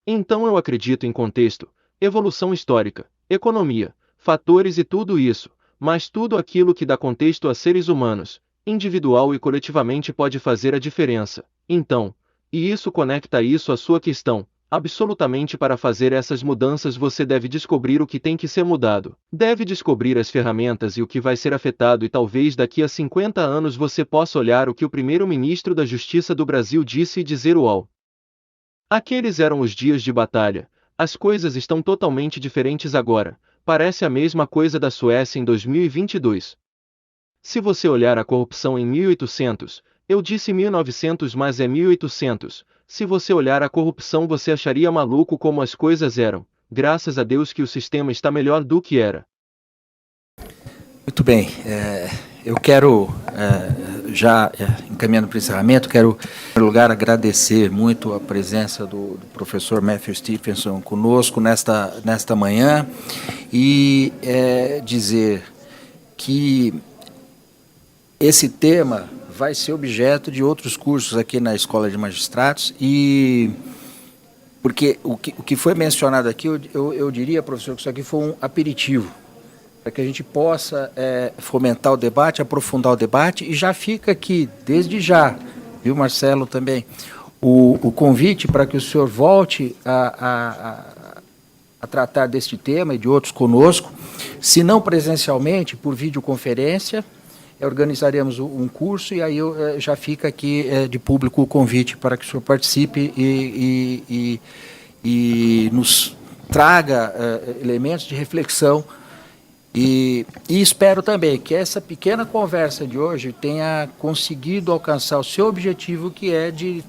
Então eu acredito em contexto, evolução histórica, economia, fatores e tudo isso, mas tudo aquilo que dá contexto a seres humanos, individual e coletivamente pode fazer a diferença. Então, e isso conecta isso à sua questão, absolutamente para fazer essas mudanças você deve descobrir o que tem que ser mudado. Deve descobrir as ferramentas e o que vai ser afetado e talvez daqui a 50 anos você possa olhar o que o primeiro-ministro da Justiça do Brasil disse e dizer uau. Aqueles eram os dias de batalha, as coisas estão totalmente diferentes agora, parece a mesma coisa da Suécia em 2022. Se você olhar a corrupção em 1800, eu disse 1900 mas é 1800, se você olhar a corrupção você acharia maluco como as coisas eram, graças a Deus que o sistema está melhor do que era. Muito bem, eu quero, já encaminhando para o encerramento, quero, em primeiro lugar, agradecer muito a presença do professor Matthew Stephenson conosco nesta manhã e dizer que esse tema vai ser objeto de outros cursos aqui na Escola de Magistrados e porque o que foi mencionado aqui, eu diria, professor, que isso aqui foi um aperitivo para que a gente possa fomentar o debate, aprofundar o debate e já fica aqui, desde já, viu, Marcelo, também, o convite para que o senhor volte a tratar deste tema e de outros conosco, se não presencialmente, por videoconferência. Organizaremos um curso e aí já fica aqui de público o convite para que o senhor participe e nos traga elementos de reflexão e espero também que essa pequena conversa de hoje tenha conseguido alcançar o seu objetivo, que é de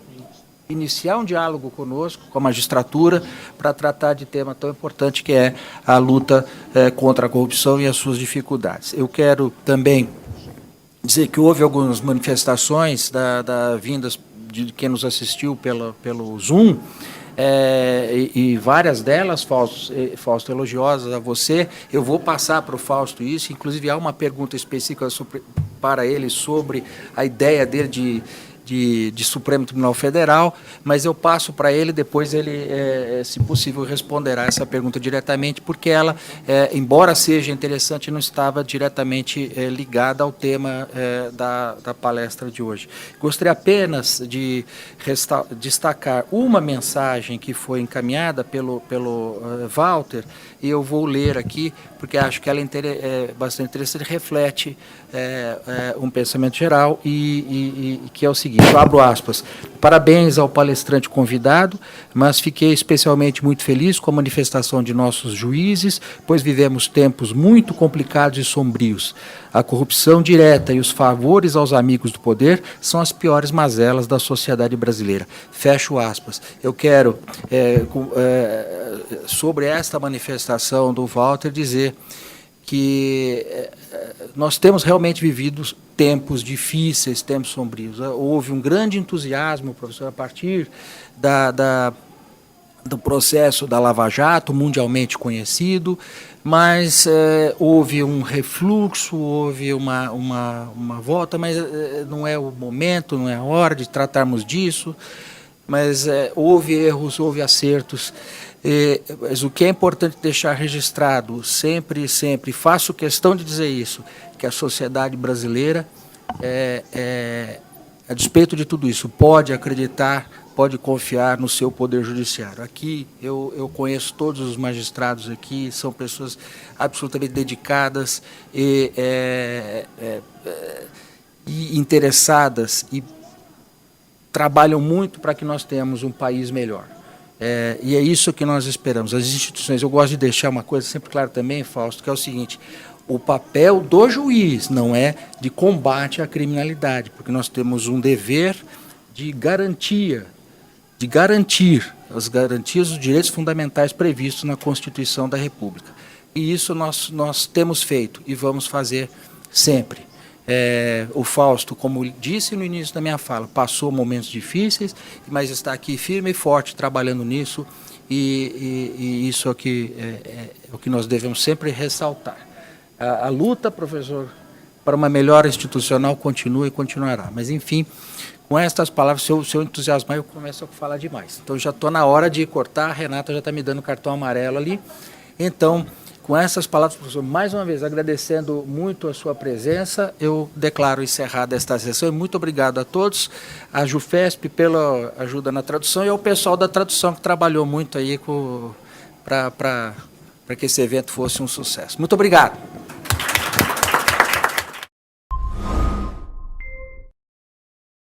iniciar um diálogo conosco, com a magistratura, para tratar de tema tão importante que é a luta contra a corrupção e as suas dificuldades. Eu quero também dizer que houve algumas manifestações vindas de quem nos assistiu pelo Zoom, e várias delas, Fausto, elogiosas a você. Eu vou passar para o Fausto isso, inclusive há uma pergunta específica para ele sobre a ideia dele de Supremo Tribunal Federal, mas eu passo para ele, depois ele, se possível, responderá essa pergunta diretamente, porque ela, embora seja interessante, não estava diretamente ligada ao tema da palestra de hoje. Gostaria apenas de destacar uma mensagem que foi encaminhada pelo Walter, e eu vou ler aqui, porque acho que ela é bastante interessante, reflete um pensamento geral e que é o seguinte, eu abro aspas: parabéns ao palestrante convidado, mas fiquei especialmente muito feliz com a manifestação de nossos juízes, pois vivemos tempos muito complicados e sombrios. A corrupção direta e os favores aos amigos do poder são as piores mazelas da sociedade brasileira. Fecho aspas. Eu quero, sobre esta manifestação do Walter, dizer que nós temos realmente vivido tempos difíceis, tempos sombrios. Houve um grande entusiasmo, professor, a partir do processo da Lava Jato, mundialmente conhecido, mas houve um refluxo, houve uma volta, mas não é o momento, não é a hora de tratarmos disso, mas houve erros, houve acertos. Mas o que é importante deixar registrado, sempre, faço questão de dizer isso, que a sociedade brasileira, a despeito de tudo isso, pode acreditar, pode confiar no seu poder judiciário. Aqui, eu conheço todos os magistrados aqui, são pessoas absolutamente dedicadas e interessadas e trabalham muito para que nós tenhamos um país melhor. E é isso que nós esperamos. As instituições, eu gosto de deixar uma coisa sempre clara também, Fausto, que é o seguinte: o papel do juiz, não é de combate à criminalidade, porque nós temos um dever de garantir as garantias dos direitos fundamentais previstos na Constituição da República. E isso nós temos feito e vamos fazer sempre. O Fausto, como disse no início da minha fala, passou momentos difíceis, mas está aqui firme e forte trabalhando nisso, e isso é o que nós devemos sempre ressaltar. A luta, professor, para uma melhora institucional continua e continuará. Mas, enfim, com estas palavras, se eu entusiasmar, eu começo a falar demais. Então, já estou na hora de cortar, a Renata já está me dando cartão amarelo ali. Então, com essas palavras, professor, mais uma vez, agradecendo muito a sua presença, eu declaro encerrada esta sessão. E muito obrigado a todos, a JuFesp pela ajuda na tradução e ao pessoal da tradução que trabalhou muito aí para que esse evento fosse um sucesso. Muito obrigado.